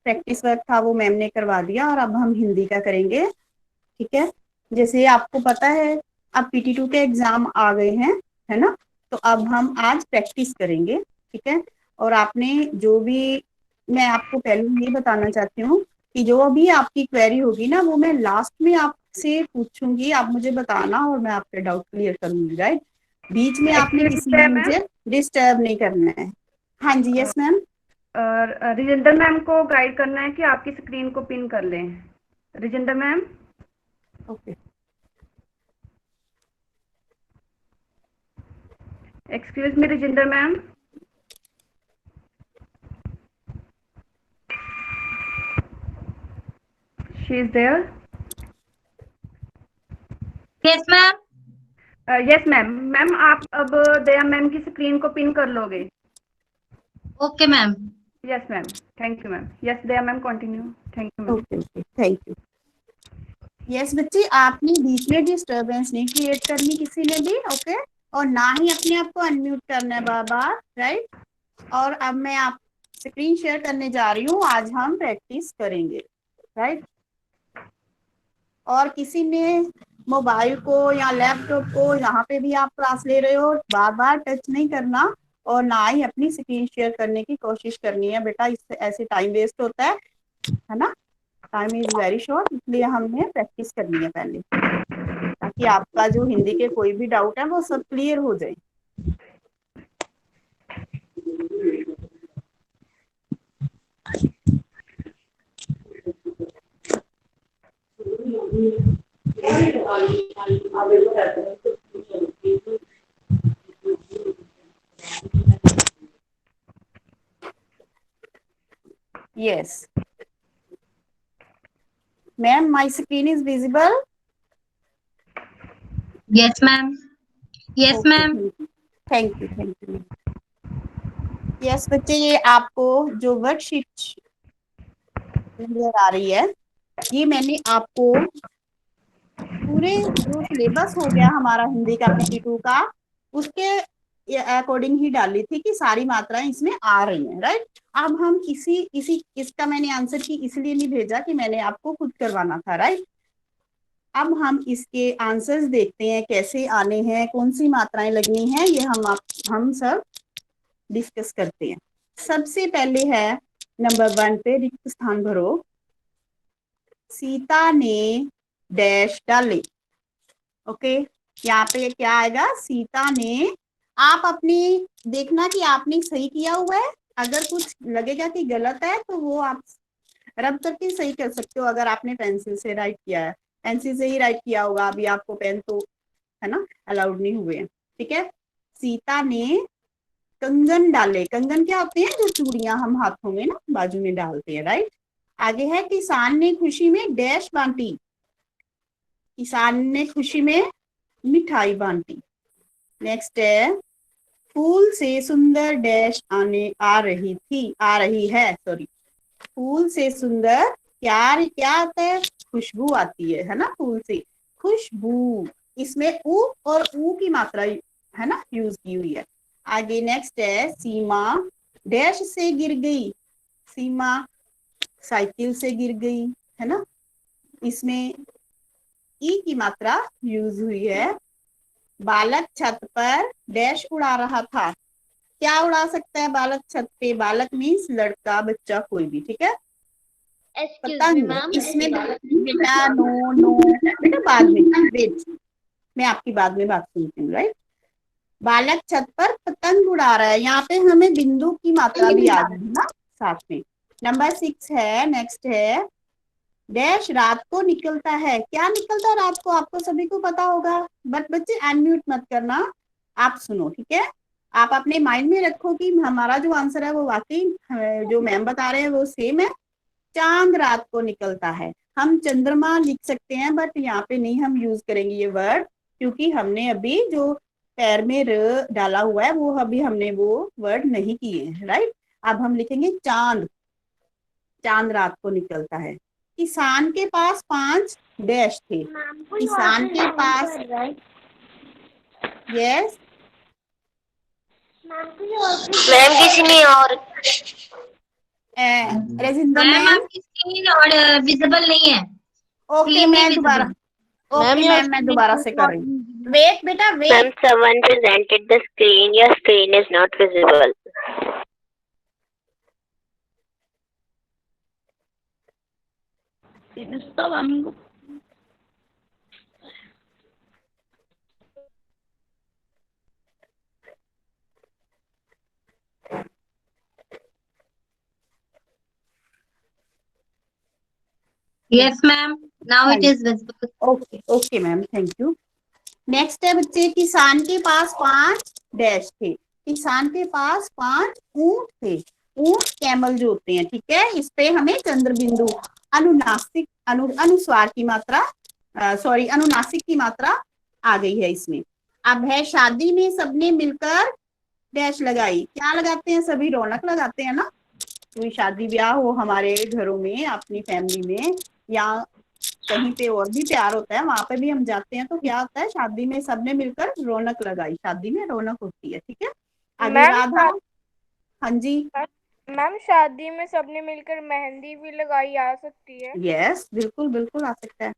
practice work था वो ma'am ने करवा दिया और अब हम हिंदी का करेंगे। ठीक है, जैसे आपको पता है अब PT2 के एग्जाम आ गए हैं, है ना, तो अब हम आज प्रैक्टिस करेंगे। ठीक है, और आपने जो भी, मैं आपको पहले ये बताना चाहती हूँ कि जो अभी आपकी क्वेरी होगी ना वो मैं लास्ट में आपसे पूछूंगी, आप मुझे बताना और मैं आपके डाउट क्लियर करूंगी। राइट, बीच में आपने किसी ने मुझे डिस्टर्ब नहीं करना है। हाँ जी, यस मैम। रिजिंदर मैम को गाइड करना है कि आपकी स्क्रीन को पिन कर लें। Rijinder ma'am. Okay, excuse me Rijinder ma'am. She is there. Yes ma'am. Yes ma'am. Ma'am आप अब दया मैम की स्क्रीन को पिन कर लोगे। Okay ma'am. Yes ma'am, thank you ma'am. Yes Daya ma'am continue. Thank you ma'am. Okay, okay, thank you. Yes बच्चे, आपने बीच में disturbance नहीं क्रिएट करनी किसी ने भी। ओके, और ना ही अपने आप को अनम्यूट करना है बार बार। राइट, और अब मैं आप स्क्रीन शेयर करने जा रही हूँ, आज हम प्रैक्टिस करेंगे। राइट, और किसी ने मोबाइल को या लैपटॉप को, यहाँ पे भी आप क्लास ले रहे हो, बार बार टच नहीं करना और ना ही अपनी स्क्रीन शेयर करने की कोशिश करनी है बेटा, इससे ऐसे टाइम वेस्ट होता है ना। टाइम इज वेरी शॉर्ट, इसलिए हमने प्रैक्टिस करनी है पहले, ताकि आपका जो हिंदी के कोई भी डाउट है वो सब क्लियर हो जाए। Yes. Ma'am, my screen is visible. Yes, ma'am. Yes, Okay, ma'am. thank you, thank you. Yes, बच्चे, ये आपको जो वर्कशीट नजर आ रही है, ये मैंने आपको पूरे जो सिलेबस हो गया हमारा हिंदी का PT2 का, उसके अकॉर्डिंग ही डाली थी कि सारी मात्राएं इसमें आ रही हैं, राइट। अब हम इसका मैंने आंसर की इसलिए नहीं भेजा कि मैंने आपको खुद करवाना था, राइट। अब हम इसके आंसर्स देखते हैं कैसे आने हैं, कौन सी मात्राएं लगनी हैं, ये हम सब डिस्कस करते हैं। सबसे पहले है नंबर 1 पे रिक्त स्थान भरो। सीता ने डैश डाले। ओके, यहाँ पे क्या आएगा, सीता ने। आप अपनी देखना कि आपने सही किया हुआ है, अगर कुछ लगेगा कि गलत है तो वो आप रब करके सही कर सकते हो। अगर आपने पेंसिल से राइट किया है, पेंसिल से ही राइट किया होगा, अभी आपको पेन तो है ना अलाउड नहीं हुए हैं, ठीक है। सीता ने कंगन डाले। कंगन क्या होते हैं, जो चूड़ियां हम हाथों में ना बाजू में डालते हैं, राइट। आगे है किसान ने खुशी में डैश बांटी। किसान ने खुशी में मिठाई बांटी। नेक्स्ट है फूल से सुंदर डैश आ रही है, सॉरी। फूल से सुंदर क्या आता है, खुशबू आती है ना, फूल से खुशबू। इसमें ऊ और ऊ की मात्रा है ना यूज की हुई है। आगे नेक्स्ट है सीमा डैश से गिर गई। सीमा साइकिल से गिर गई, है ना, इसमें ई की मात्रा यूज हुई है। बालक छत पर डैश उड़ा रहा था। क्या उड़ा सकता है बालक छत पे, बालक मीन्स लड़का, बच्चा, कोई भी, ठीक है। पतंग, इसमें बेटा नो बेटा बाद में वेट, मैं आपकी बाद में बात सुनती हूँ, राइट। बालक छत पर पतंग उड़ा रहा है, यहाँ पे हमें बिंदु की मात्रा भी आ गई ना साथ में। नंबर 6 है, नेक्स्ट है डैश रात को निकलता है। क्या निकलता है रात को, आपको सभी को पता होगा, बट बच्चे अनम्यूट मत करना, आप सुनो, ठीक है। आप अपने माइंड में रखो कि हमारा जो आंसर है वो वाकई जो मैम बता रहे हैं वो सेम है। चांद रात को निकलता है। हम चंद्रमा लिख सकते हैं, बट यहाँ पे नहीं हम यूज करेंगे ये वर्ड, क्योंकि हमने अभी जो पैर में र डाला हुआ है वो अभी हमने वो वर्ड नहीं किए हैं, राइट। अब हम लिखेंगे चांद, चांद रात को निकलता है। किसान के पास 5 डैश थे। किसान के पास, यस मैम किसी ने और रजिंदर मैम मैम। आपकी स्क्रीन और विजिबल नहीं है। ओके मैं दोबारा, ओके मैम मैं दोबारा से कर रही हूँ। वेट बेटा wait. Ma'am, someone presented the screen. Your screen is not visible. Yes, ma'am. Now it is visible. Okay okay ma'am, thank you. Next है बच्चे, किसान के पास 5 डैश थे। किसान के पास 5 ऊंट थे। ऊंट कैमल जो होते हैं, ठीक है। इस पे हमें चंद्र बिंदु अनुनासिक अनुस्वार की मात्रा सॉरी अनुनासिक की मात्रा आ गई है इसमें। अब है शादी में सबने मिलकर डैश लगाई। क्या लगाते हैं सभी, रौनक लगाते हैं ना। कोई शादी ब्याह हो हमारे घरों में, अपनी फैमिली में, या कहीं पे और भी प्यार होता है, वहां पे भी हम जाते हैं, तो क्या होता है, शादी में सबने मिलकर रौनक लगाई। शादी में रौनक होती है, ठीक है। आगे राधा, हाँ जी मैम, शादी में सबने मिलकर मेहंदी भी लगाई आ सकती है। यस बिल्कुल बिल्कुल आ सकता है।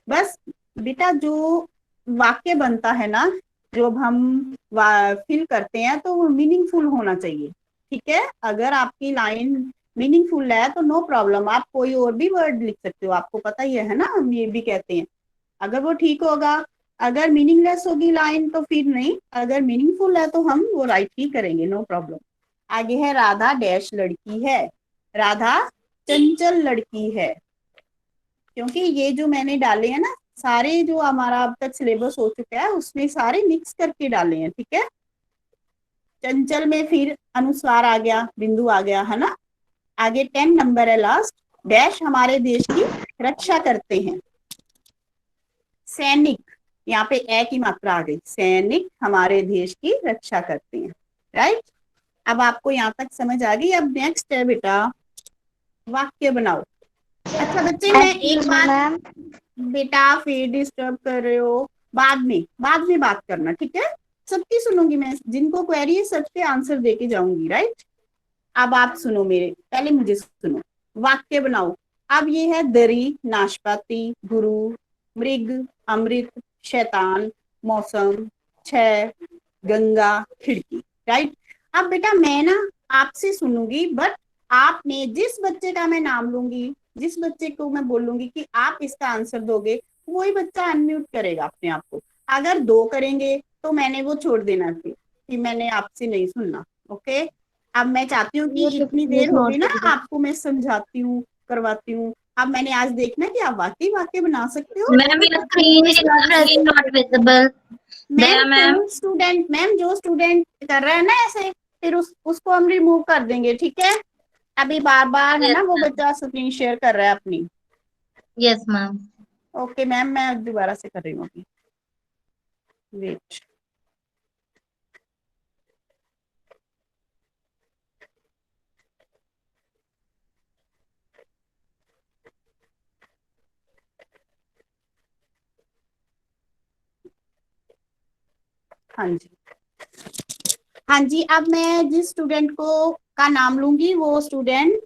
बस बेटा जो वाक्य बनता है ना, जो हम फिल करते हैं, तो वो मीनिंगफुल होना चाहिए, ठीक है। अगर आपकी लाइन मीनिंगफुल है तो नो प्रॉब्लम, आप कोई और भी वर्ड लिख सकते हो, आपको पता ही है ना, हम ये भी कहते हैं, अगर वो ठीक होगा। अगर मीनिंगलेस होगी लाइन तो फिर नहीं, अगर मीनिंगफुल है तो हम वो राइट ही करेंगे, नो प्रॉब्लम। आगे है राधा डैश लड़की है। राधा चंचल लड़की है, क्योंकि ये जो मैंने डाले हैं ना, सारे जो हमारा अब तक सिलेबस हो चुका है उसमें सारे मिक्स करके डाले हैं, ठीक है। चंचल में फिर अनुस्वार आ गया, बिंदु आ गया, है ना। आगे 10 नंबर है लास्ट, डैश हमारे देश की रक्षा करते हैं। सैनिक, यहाँ पे ए की मात्रा आ गई, सैनिक हमारे देश की रक्षा करते हैं, राइट। अब आपको यहाँ तक समझ आ गई। अब नेक्स्ट है बेटा वाक्य बनाओ। अच्छा बच्चे, मैं एक बात, बेटा फिर डिस्टर्ब कर रहे हो, बाद में बात करना, ठीक है। सबकी सुनूंगी मैं, जिनको क्वेरी है सबके आंसर देके जाऊंगी, राइट। अब आप सुनो मेरे, पहले मुझे सुनो। वाक्य बनाओ। अब ये है दरी, नाशपाती, गुरु, मृग, अमृत, शैतान, मौसम, छह, गंगा, खिड़की, राइट। अब बेटा मैं ना आपसे सुनूंगी, बट आपने जिस बच्चे का मैं नाम लूंगी, जिस बच्चे को मैं बोलूंगी कि आप इसका आंसर दोगे, वही बच्चा अनम्यूट करेगा अपने आप को। अगर दो करेंगे तो मैंने वो छोड़ देना फिर कि मैंने आपसे नहीं सुनना, ओके। अब मैं चाहती हूँ कि इतनी देर हो गई ना, आपको मैं समझाती हूँ, करवाती हूँ। अब मैंने आज देखना कि आप वाकई वाक्य बना सकते हो। Ma'am your screen is again not visible. Daya ma'am, ma'am जो स्टूडेंट कर रहा है ना ऐसे, फिर उसको हम रिमूव कर देंगे, ठीक है। अभी बार बार है ना वो बच्चा स्क्रीन शेयर कर रहा है अपनी। Yes ma'am. ओके मैम, मैं दोबारा से कर रही हूँ अभी, वेट। हाँ जी, हाँ जी। अब मैं जिस स्टूडेंट को का नाम लूंगी वो स्टूडेंट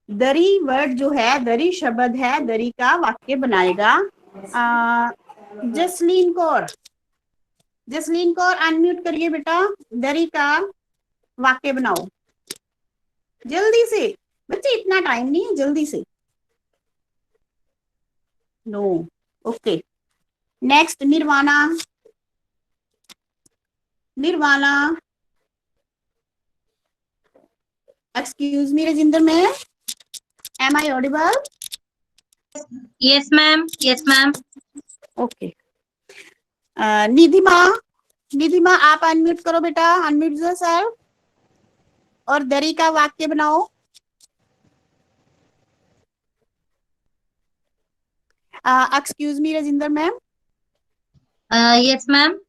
दरी वर्ड जो है, दरी शब्द है, दरी का वाक्य बनाएगा। जसलीन कौर, जसलीन कौर अनम्यूट करिए बेटा, दरी का वाक्य बनाओ जल्दी से। बच्चे इतना टाइम नहीं है, जल्दी से। No, okay. Next Nirvana, Nirvana, excuse me Rajinder ma'am, am I audible? Yes ma'am, yes ma'am. Okay. Nidhima, Nidhima आप अनम्यूट करो बेटा, अनम्यूट योरसेल्फ और दरी का वाक्य बनाओ। Excuse me Rajinder ma'am. Yes ma'am.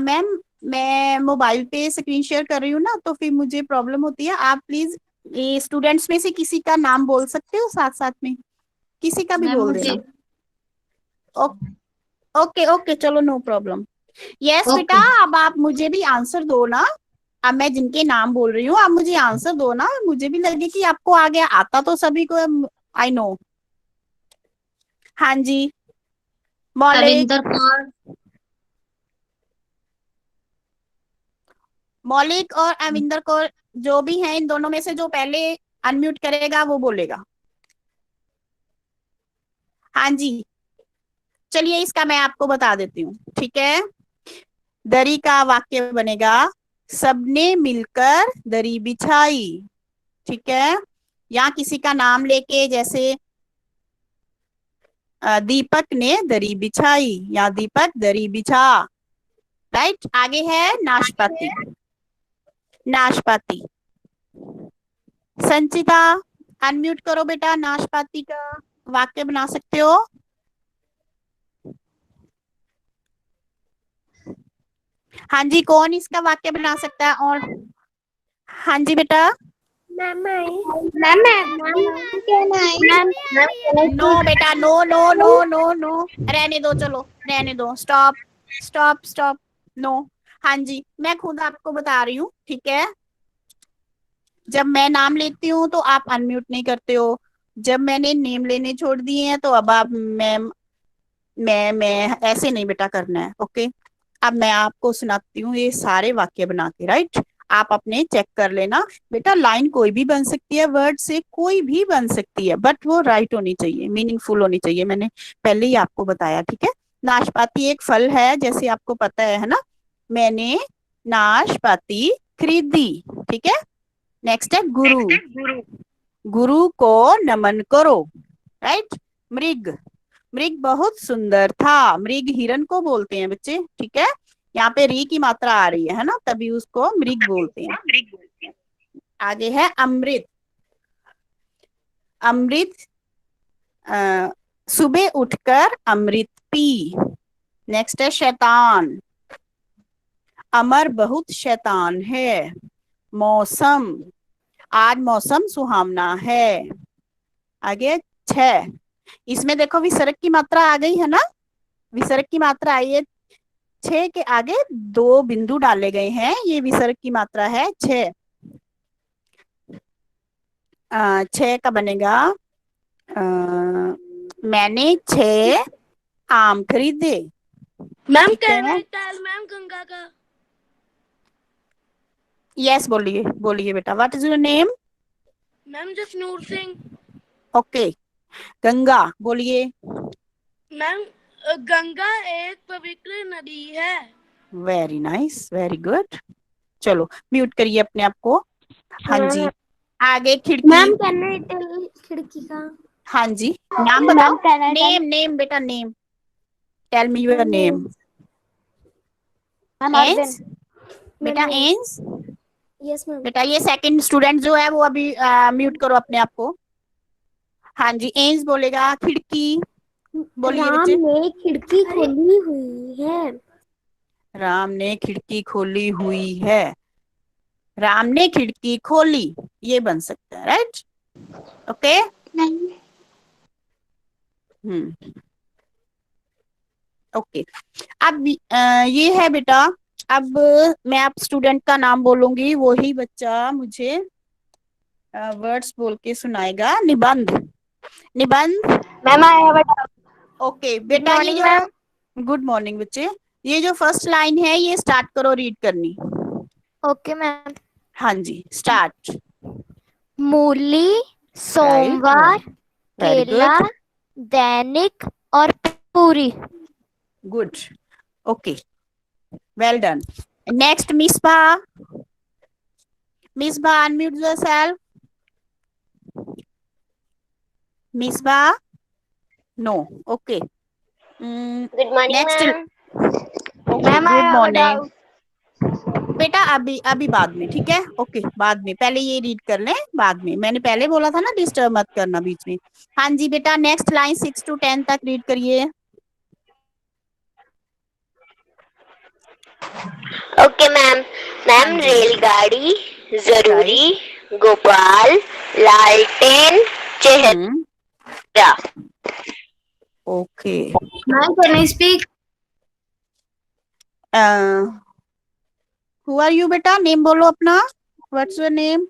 Ma'am मैं मोबाइल पे स्क्रीन शेयर कर रही हूँ ना, तो फिर मुझे प्रॉब्लम होती है। आप प्लीज ये स्टूडेंट्स में से किसी का नाम बोल सकते हो साथ साथ में, किसी का भी मैम बोल मुझे, देना। ओके ओके, चलो नो प्रॉब्लम। यस बेटा, अब आप मुझे भी आंसर दो ना। अब मैं जिनके नाम बोल रही हूँ आप मुझे आंसर दो ना, मुझे भी लगे कि आपको आ गया। आता तो सभी को, आई नो। हाँ जी, मौलिक, रविंदर कौर। मौलिक और अविंदर कौर जो भी हैं, इन दोनों में से जो पहले अनम्यूट करेगा वो बोलेगा। हाँ जी, चलिए इसका मैं आपको बता देती हूँ, ठीक है। दरी का वाक्य बनेगा, सबने मिलकर दरी बिछाई, ठीक है। या किसी का नाम लेके, जैसे दीपक ने दरी बिछाई या दीपक दरी बिछा, राइट। आगे है नाशपाती, नाशपाती। संचिता अनम्यूट करो बेटा, नाशपाती का वाक्य बना सकते हो। हाँ जी, कौन इसका वाक्य बना सकता है? और हाँ जी बेटा। नो बेटा, no no no no no, रहने दो, चलो रहने दो, स्टॉप स्टॉप स्टॉप, नो। हाँ जी, मैं खुद आपको बता रही हूँ, ठीक है। जब मैं नाम लेती हूँ तो आप अनम्यूट नहीं करते हो, जब मैंने नेम लेने छोड़ दिए हैं तो अब आप मैम, मैं ऐसे नहीं बेटा करना है, ओके। अब मैं आपको सुनाती हूँ ये सारे वाक्य बना के, राइट। आप अपने चेक कर लेना बेटा, लाइन कोई भी बन सकती है, वर्ड से कोई भी बन सकती है, बट वो राइट होनी चाहिए, मीनिंगफुल होनी चाहिए। मैंने पहले ही आपको बताया, ठीक है। नाशपाती एक फल है, जैसे आपको पता है ना। मैंने नाशपाती खरीदी, ठीक है। नेक्स्ट है गुरु, गुरु को नमन करो, राइट। मृग, मृग बहुत सुंदर था। मृग हिरन को बोलते हैं बच्चे, ठीक है। यहाँ पे री की मात्रा आ रही है ना, तभी उसको मृग बोलते हैं। आगे है अमृत। अमृत, सुबह उठकर अमृत पी। नेक्स्ट है शैतान। अमर बहुत शैतान है। मौसम, आज मौसम सुहावना है। आगे 6, इसमें देखो विसर्ग की मात्रा आ गई है ना, विसर्ग की मात्रा आई है। 6 के आगे 2 बिंदु डाले गए हैं, ये विसर्ग की मात्रा है 6। 6 का बनेगा मैंने 6 आम खरीदे। मैम ठीक है, मैम गंगा का। यस बोलिए बोलिए बेटा, what is your name? Ma'am Jasnoor Singh. Okay, Ganga बोलिए। मैम गंगा एक पवित्र नदी है। Very nice, very good. चलो म्यूट करिए अपने आप को। हाँ जी, आगे खिड़की। मैम कैन आई टेल खिड़की का? हाँ जी, नाम बताओ। नेम, नेम बेटा, name, tell me your name. एंस, बेटा एंस। Yes ma'am. बेटा ये सेकंड स्टूडेंट जो है वो अभी म्यूट करो अपने आप को। हाँ जी, एंस बोलेगा खिड़की। बोलिए राम बच्चे। ने खिड़की खोली हुई है। राम ने खिड़की खोली हुई है। राम ने खिड़की खोली, ये बन सकता है, राइट? ओके। ओके, अब ये है बेटा। अब मैं आप स्टूडेंट का नाम बोलूंगी, वही बच्चा मुझे वर्ड्स बोल के सुनाएगा। निबंध, निबंध। Ma'am I have a okay बेटा, ये जो गुड मॉर्निंग बच्चे, ये जो फर्स्ट लाइन है ये स्टार्ट करो रीड करनी। Okay ma'am. हाँ जी, स्टार्ट। मूली, सोमवार, वेरी केला, गुड, दैनिक और Puri. Good, okay, well done. Next Misba. Misba, unmute yourself. Misba, no, okay. Good morning next, ma'am. Okay, good morning बेटा। अभी अभी बाद में, ठीक है, ओके, बाद में। पहले ये रीड कर लें, बाद में। मैंने पहले बोला था ना डिस्टर्ब मत करना बीच में। हाँ जी बेटा, नेक्स्ट लाइन 6 to 10 तक रीड करिए। Okay ma'am. मैम रेलगाड़ी, जरूरी, गोपाल, लालटेन, चेहरा। Okay, ma'am can I speak? Who are you बेटा? नेम बोलो अपना, what's your name?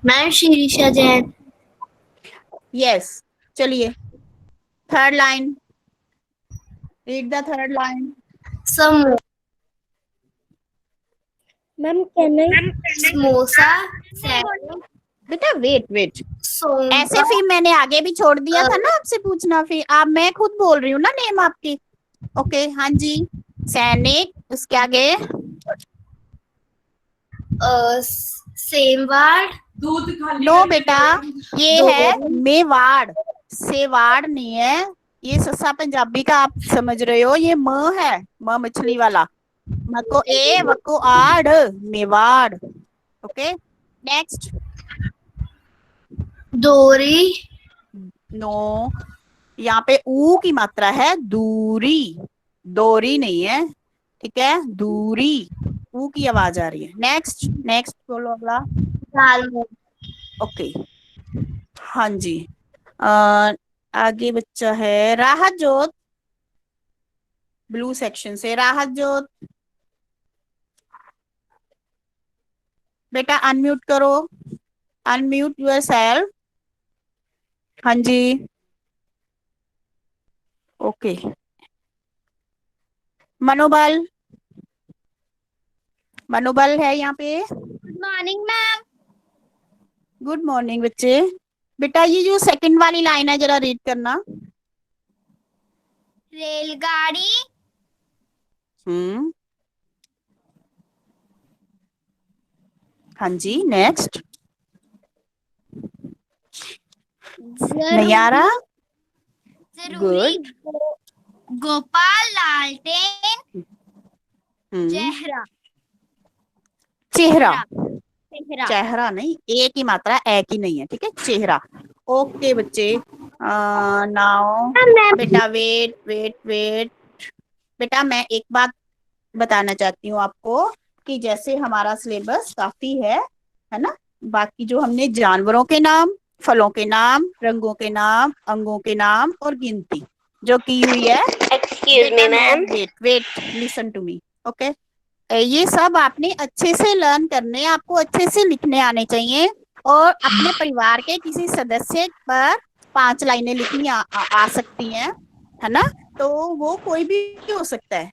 Ma'am Shirisha Jain. Yes, चलिए third line, read the third line. Samosa, ma'am can I? Samosa, sandwich, बेटा वेट वेट, ऐसे सोमवार, फिर मैंने आगे भी छोड़ दिया था ना आपसे पूछना, फिर आप, मैं खुद बोल रही हूँ ना नेम आपकी। ओके, हाँ जी, सैनिक, उसके आगे सेमवार, नो बेटा, ये है मेवाड़, सेवाड़ नहीं है। ये सस्सा पंजाबी का आप समझ रहे हो, ये म है, म मछली वाला। म को ए, व को आड़, मेवाड़। Okay, next. दोरी, नो, यहाँ पे ऊ की मात्रा है, दूरी, दोरी नहीं है, ठीक है, दूरी, ऊ की आवाज आ रही है। नेक्स्ट, नेक्स्ट बोलो अगला। दालमोट, ओके, हाँ जी। आगे बच्चा है राहत जोत, ब्लू सेक्शन से। राहत जोत बेटा, अनम्यूट करो, अनम्यूट योर सेल्फ। हाँ जी, ओके। मनोबल, मनोबल है यहाँ पे। Good morning ma'am. Good morning बच्चे। बेटा ये जो सेकंड वाली लाइन है जरा रीड करना। रेलगाड़ी, हाँ जी, नेक्स्ट। नहीं आ रहा? जरूरी गुड। गोपाल लालटेन चेहरा चेहरा। चेहरा चेहरा नहीं, ए की मात्रा ए की नहीं है, ठीक है, चेहरा। ओके बच्चे, नाउ बेटा वेट वेट वेट। बेटा मैं एक बात बताना चाहती हूँ आपको कि जैसे हमारा सिलेबस काफी है ना, बाकी जो हमने जानवरों के नाम, फलों के नाम, रंगों के नाम, अंगों के नाम और गिनती जो की हुई है। Excuse me ma'am. Wait wait, listen to me, okay. ये सब आपने अच्छे से लर्न करने, आपको अच्छे से लिखने आने चाहिए, और अपने परिवार के किसी सदस्य पर 5 लाइनें लिखनी आ सकती हैं, है ना। तो वो कोई भी हो सकता है,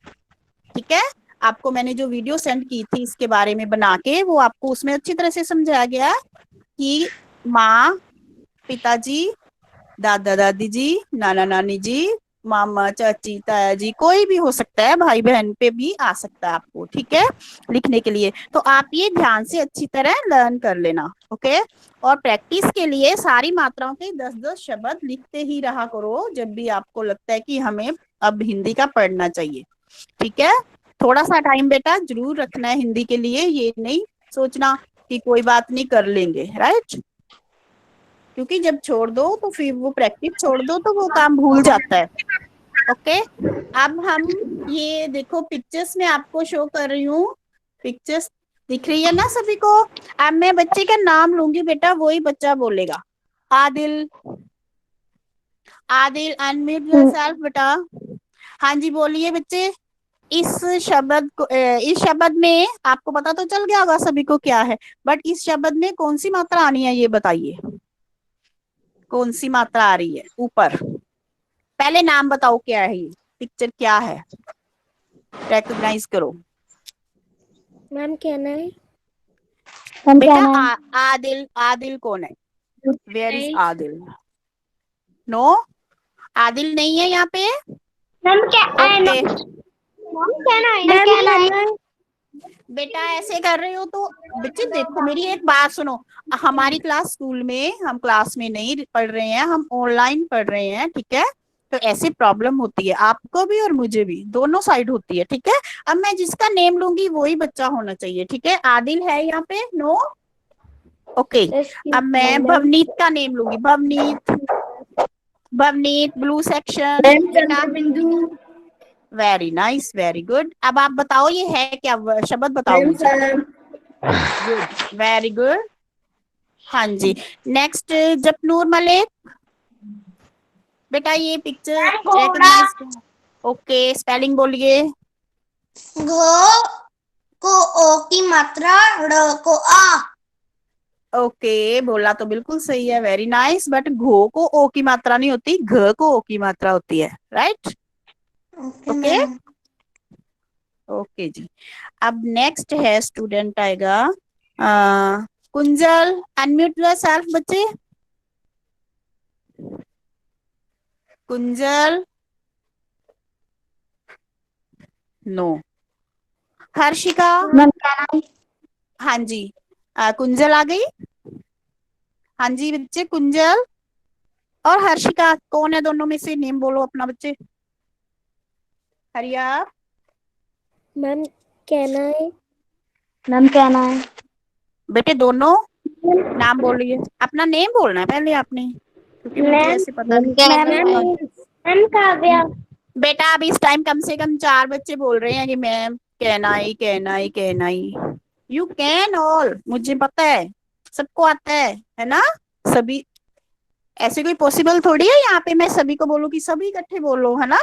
ठीक है। आपको मैंने जो वीडियो सेंड की थी इसके बारे में बना के, वो आपको उसमें अच्छी तरह से समझाया गया कि माँ, पिताजी, दादा दादी जी, नाना नानी जी, मामा चाची ताया जी, कोई भी हो सकता है, भाई बहन पे भी आ सकता है आपको, ठीक है, लिखने के लिए। तो आप ये ध्यान से अच्छी तरह लर्न कर लेना, ओके। और प्रैक्टिस के लिए सारी मात्राओं के 10-10 शब्द लिखते ही रहा करो जब भी आपको लगता है कि हमें अब हिंदी का पढ़ना चाहिए, ठीक है। थोड़ा सा टाइम बेटा जरूर रखना है हिंदी के लिए, ये नहीं सोचना कि कोई बात नहीं कर लेंगे, राइट। क्योंकि जब छोड़ दो तो फिर वो प्रैक्टिस छोड़ दो तो वो काम भूल जाता है, ओके। अब हम ये देखो पिक्चर्स में आपको शो कर रही हूँ, पिक्चर्स दिख रही है ना सभी को। अब मैं बच्चे का नाम लूंगी बेटा, वही बच्चा बोलेगा। आदिल, आदिल अनम्यूट योरसेल्फ बेटा। हाँ जी बोलिए बच्चे। इस इस शब्द में आपको पता तो चल गया होगा सभी को क्या है, बट इस शब्द में कौन सी मात्रा आनी है ये बताइए, कौन सी मात्रा आ रही है ऊपर। पहले नाम बताओ क्या है, ये पिक्चर क्या है, रिकॉग्नाइज करो। मैम कहना है बेटा आदिल, आदिल कौन है, where is Adil? No, Adil नहीं है यहाँ पे। मैम क्या ओके कहना है बेटा ऐसे कर रहे हो तो बच्चे देखो मेरी एक बात सुनो। हमारी क्लास स्कूल में, हम क्लास में नहीं पढ़ रहे हैं, हम ऑनलाइन पढ़ रहे हैं, ठीक है। तो ऐसी प्रॉब्लम होती है आपको भी और मुझे भी, दोनों साइड होती है, ठीक है। अब मैं जिसका नेम लूंगी वही बच्चा होना चाहिए, ठीक है। आदिल है यहाँ पे? No, okay. अब मैं भवनीत का नेम लूंगी, भवनीत, भवनीत ब्लू सेक्शन बेटा। Very nice, very good. अब आप बताओ ये है क्या, शब्द बताओ मुझे। Good, very good. हाँ जी, नेक्स्ट जपनूर मलिक बेटा, ये पिक्चर रिकॉग्नाइज, ओके। स्पेलिंग बोलिए। घ को ओ की मात्रा, ड़ को आ। ओके, बोला तो बिल्कुल सही है, वेरी नाइस। बट घो को ओ की मात्रा नहीं होती, घ को ओ की मात्रा होती है, राइट। ओके ओके जी। अब नेक्स्ट है स्टूडेंट आएगा कुंजल, अनम्यूट योरसेल्फ बच्चे। कुंजल, नो। हर्षिका, हाँ जी, कुंजल आ गई। हाँ जी बच्चे, कुंजल और हर्षिका कौन है, दोनों में से नेम बोलो अपना बच्चे। हरिया, मैम कहना है बेटे दोनों नाम बोलिए, अपना नेम बोलना है पहले आपने, क्योंकि मुझे ऐसे पता नहीं। मैम काव्या। बेटा अब इस टाइम कम से कम 4 बच्चे बोल रहे हैं कि मैम कहना ही कहना ही कहना ही। यू कैन ऑल, मुझे पता है सबको आता है ना। सभी ऐसे कोई पॉसिबल थोड़ी है यहाँ पे मैं सभी को बोलूं कि सभी इकट्ठे बोलो, है ना।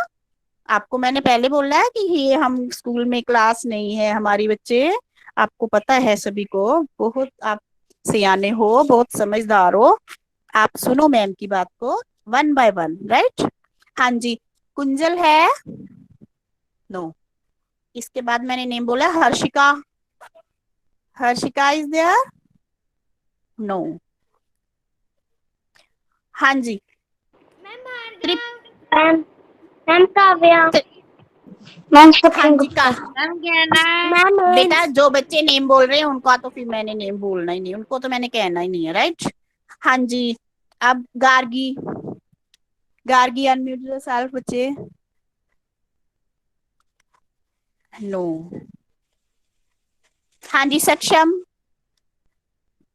आपको मैंने पहले बोला है कि ये हम स्कूल में क्लास नहीं है हमारी बच्चे, आपको पता है सभी को, बहुत आप सियाने हो, बहुत समझदार हो। आप सुनो मैम की बात को 1 by 1, राइट। हाँ जी, कुंजल है? नो। इसके बाद मैंने नेम बोला Harshika, Harshika is there? No. हाँ जी, मैम काव्या। हाँ जी का बेटा जो बच्चे नेम बोल रहे हैं उनका तो फिर मैंने नेम बोलना ही नहीं, उनको तो मैंने कहना ही नहीं है, राइट। हाँ जी, अब गार्गी, गार्गी अनम्यूट योरसेल्फ बच्चे। नो। हाँ जी सक्षम,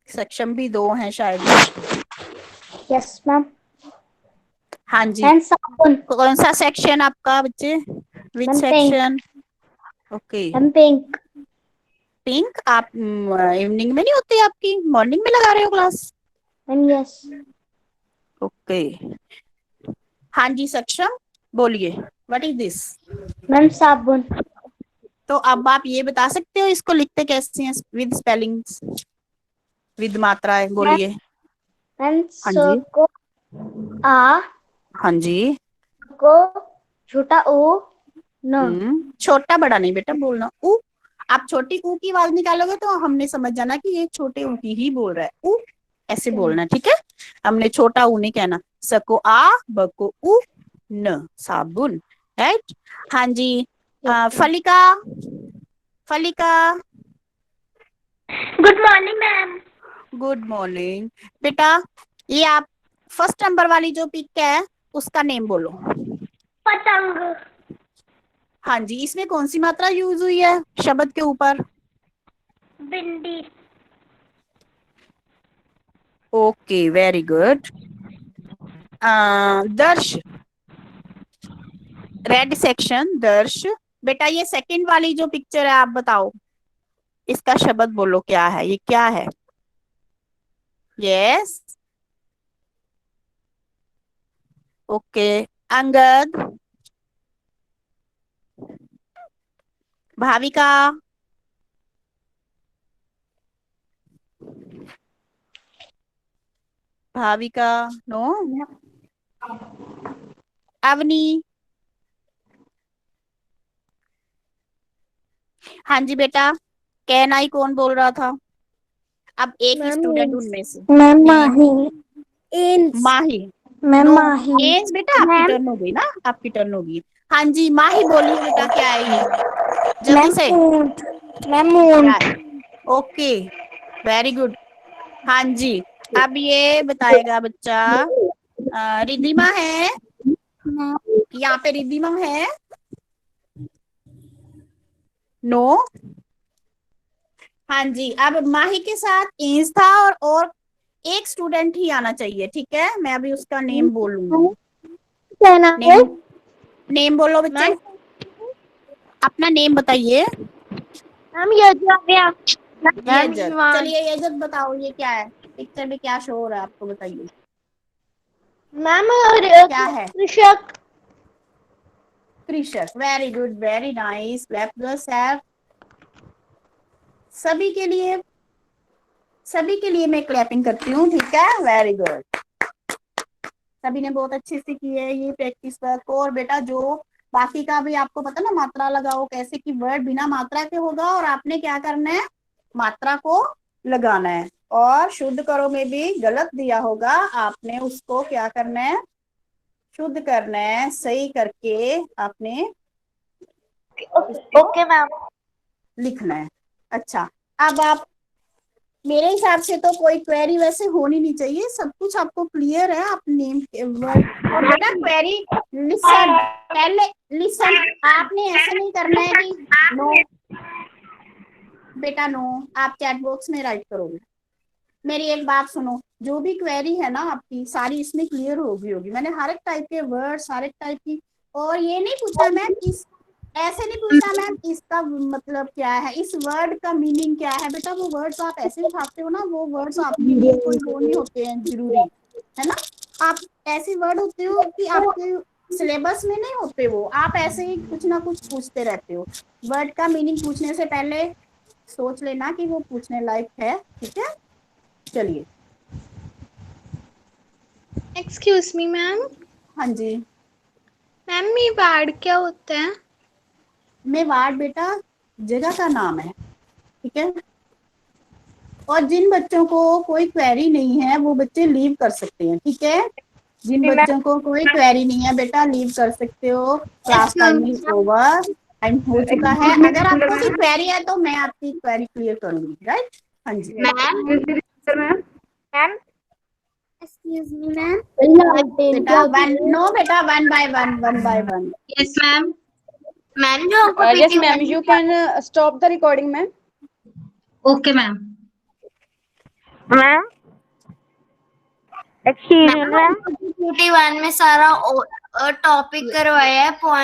सक्षम भी 2 हैं शायद। Yes ma'am. हाँ जी, मैम साबुन। कौन सा सेक्शन आपका बच्चे? Which ma'am pink. Section? Okay ma'am pink. Pink. आप इवनिंग में नहीं होती आपकी, मॉर्निंग में लगा रहे हो क्लास? Ma'am yes. ओके हाँ जी सक्षम बोलिए, व्हाट इज दिस? मैम साबुन। तो अब आप ये बता सकते हो इसको लिखते कैसे हैं? विद स्पेलिंग्स, विद मात्राएं, बोलिए। मैम हाँ सो जी, को आ हाँ जी। को छोटा ओ न। छोटा बड़ा नहीं बेटा बोलना, ऊ। आप छोटी ऊ की आवाज निकालोगे तो हमने समझ जाना कि ये छोटे ऊ की ही बोल रहा है, ऊ ऐसे बोलना, ठीक है? हमने छोटा ऊ नहीं कहना। सको आ, बको ऊ, न साबुन, राइट? हाँ जी Phalika, Phalika good morning ma'am. Good morning बेटा। ये आप फर्स्ट नंबर वाली जो पिक है उसका नेम बोलो। पतंग। हाँ जी, इसमें कौन सी मात्रा यूज हुई है शब्द के ऊपर? भिंडी। Okay very good. दर्श, रेड सेक्शन, दर्श। बेटा ये सेकंड वाली जो पिक्चर है आप बताओ, इसका शब्द बोलो क्या है, ये क्या है? Yes okay Angad, Bhavika, Bhavika no, Avni. हाँ जी बेटा, कहनाई कौन बोल रहा था? अब एक ही स्टूडेंट उनमें से। मैम नेम माही। माही। मैम नो माही। एज बेटा आपकी मैम टर्न हो गई ना, आपकी टर्न होगी। हाँ जी माही बोलिए बेटा, क्या है ये? जल्दी मैम से। ऊंट। मैम क्या ऊंट। है? Okay very good. हाँ जी अब ये बताएगा बच्चा, रिद्धिमा है यहाँ पे? रिद्धिमा है? नो। हाँ जी अब माही के साथ एज था और एक स्टूडेंट ही आना चाहिए, ठीक है? मैं अभी उसका नेम बोलूंगी। कहना है। नेम, नेम बोलो बच्चे, अपना नेम बताइए। मैम ये जो आ गया। यजद, चलिए यजद बताओ ये क्या है, पिक्चर में क्या शो हो रहा है आपको, बताइए मैम क्या है? कृषक। कृषक, very good very nice, clap yourself. सभी के लिए, सभी के लिए मैं क्लैपिंग करती हूँ, ठीक है? वेरी गुड, सभी ने बहुत अच्छे से की है ये प्रैक्टिस वर्क। और बेटा जो बाकी का भी आपको पता ना, मात्रा लगाओ कैसे, कि वर्ड बिना मात्रा के होगा और आपने क्या करना है, मात्रा को लगाना है। और शुद्ध करो में भी गलत दिया होगा, आपने उसको क्या करना है, शुद्ध करना है, सही करके आपने ओके मैम। लिखना है। अच्छा अब आप, मेरे हिसाब से तो कोई क्वेरी वैसे होनी नहीं चाहिए, सब कुछ आपको क्लियर है। आप नेम वर्ड और बेटा क्वेरी, लिसन, पहले लिसन, आपने ऐसे नहीं करना है कि नो बेटा नो, आप चैट बॉक्स में राइट करोगे। मेरी एक बात सुनो, जो भी क्वेरी है ना आपकी सारी इसमें क्लियर होगी। मैंने हर एक टाइप के वर्ड, हर एक टाइप की, और ये नहीं पूछा मैम इस, ऐसे नहीं पूछा मैम इसका मतलब क्या है, इस वर्ड का मीनिंग क्या है। बेटा वो वर्ड्स आप ऐसे उठाते हो ना, वो वर्ड्स आपके लिए कोई वो नहीं होते हैं जरूरी, है ना? आप ऐसे वर्ड होते हो कि आपके सिलेबस में नहीं होते, वो आप ऐसे ही कुछ ना कुछ पूछते रहते हो। वर्ड का मीनिंग पूछने से पहले सोच लेना कि वो पूछने लायक है, ठीक है? चलिए। Excuse me ma'am. हाँ जी मैम मेवाड़ क्या होता है? मेवाड़ बेटा जगह का नाम है, ठीक है? और जिन बच्चों को कोई क्वेरी नहीं है वो बच्चे लीव कर सकते हैं, ठीक है? जिन बच्चों को कोई क्वेरी नहीं है बेटा लीव कर सकते हो, class time is over, time हो चुका है। अगर आपको कोई क्वेरी है तो मैं आपकी क्वेरी क्लियर करूंगी, राइट? हाँ जी ma'am ma'am Excuse me, ma'am. बेटा नो बेटा, one by one. Yes, ma'am. Ma'am जो हमको Yes, PT ma'am. You can stop the recording, ma'am. Okay, ma'am. Ma'am excuse me ma'am PT 1 में सारा topic करवाया है,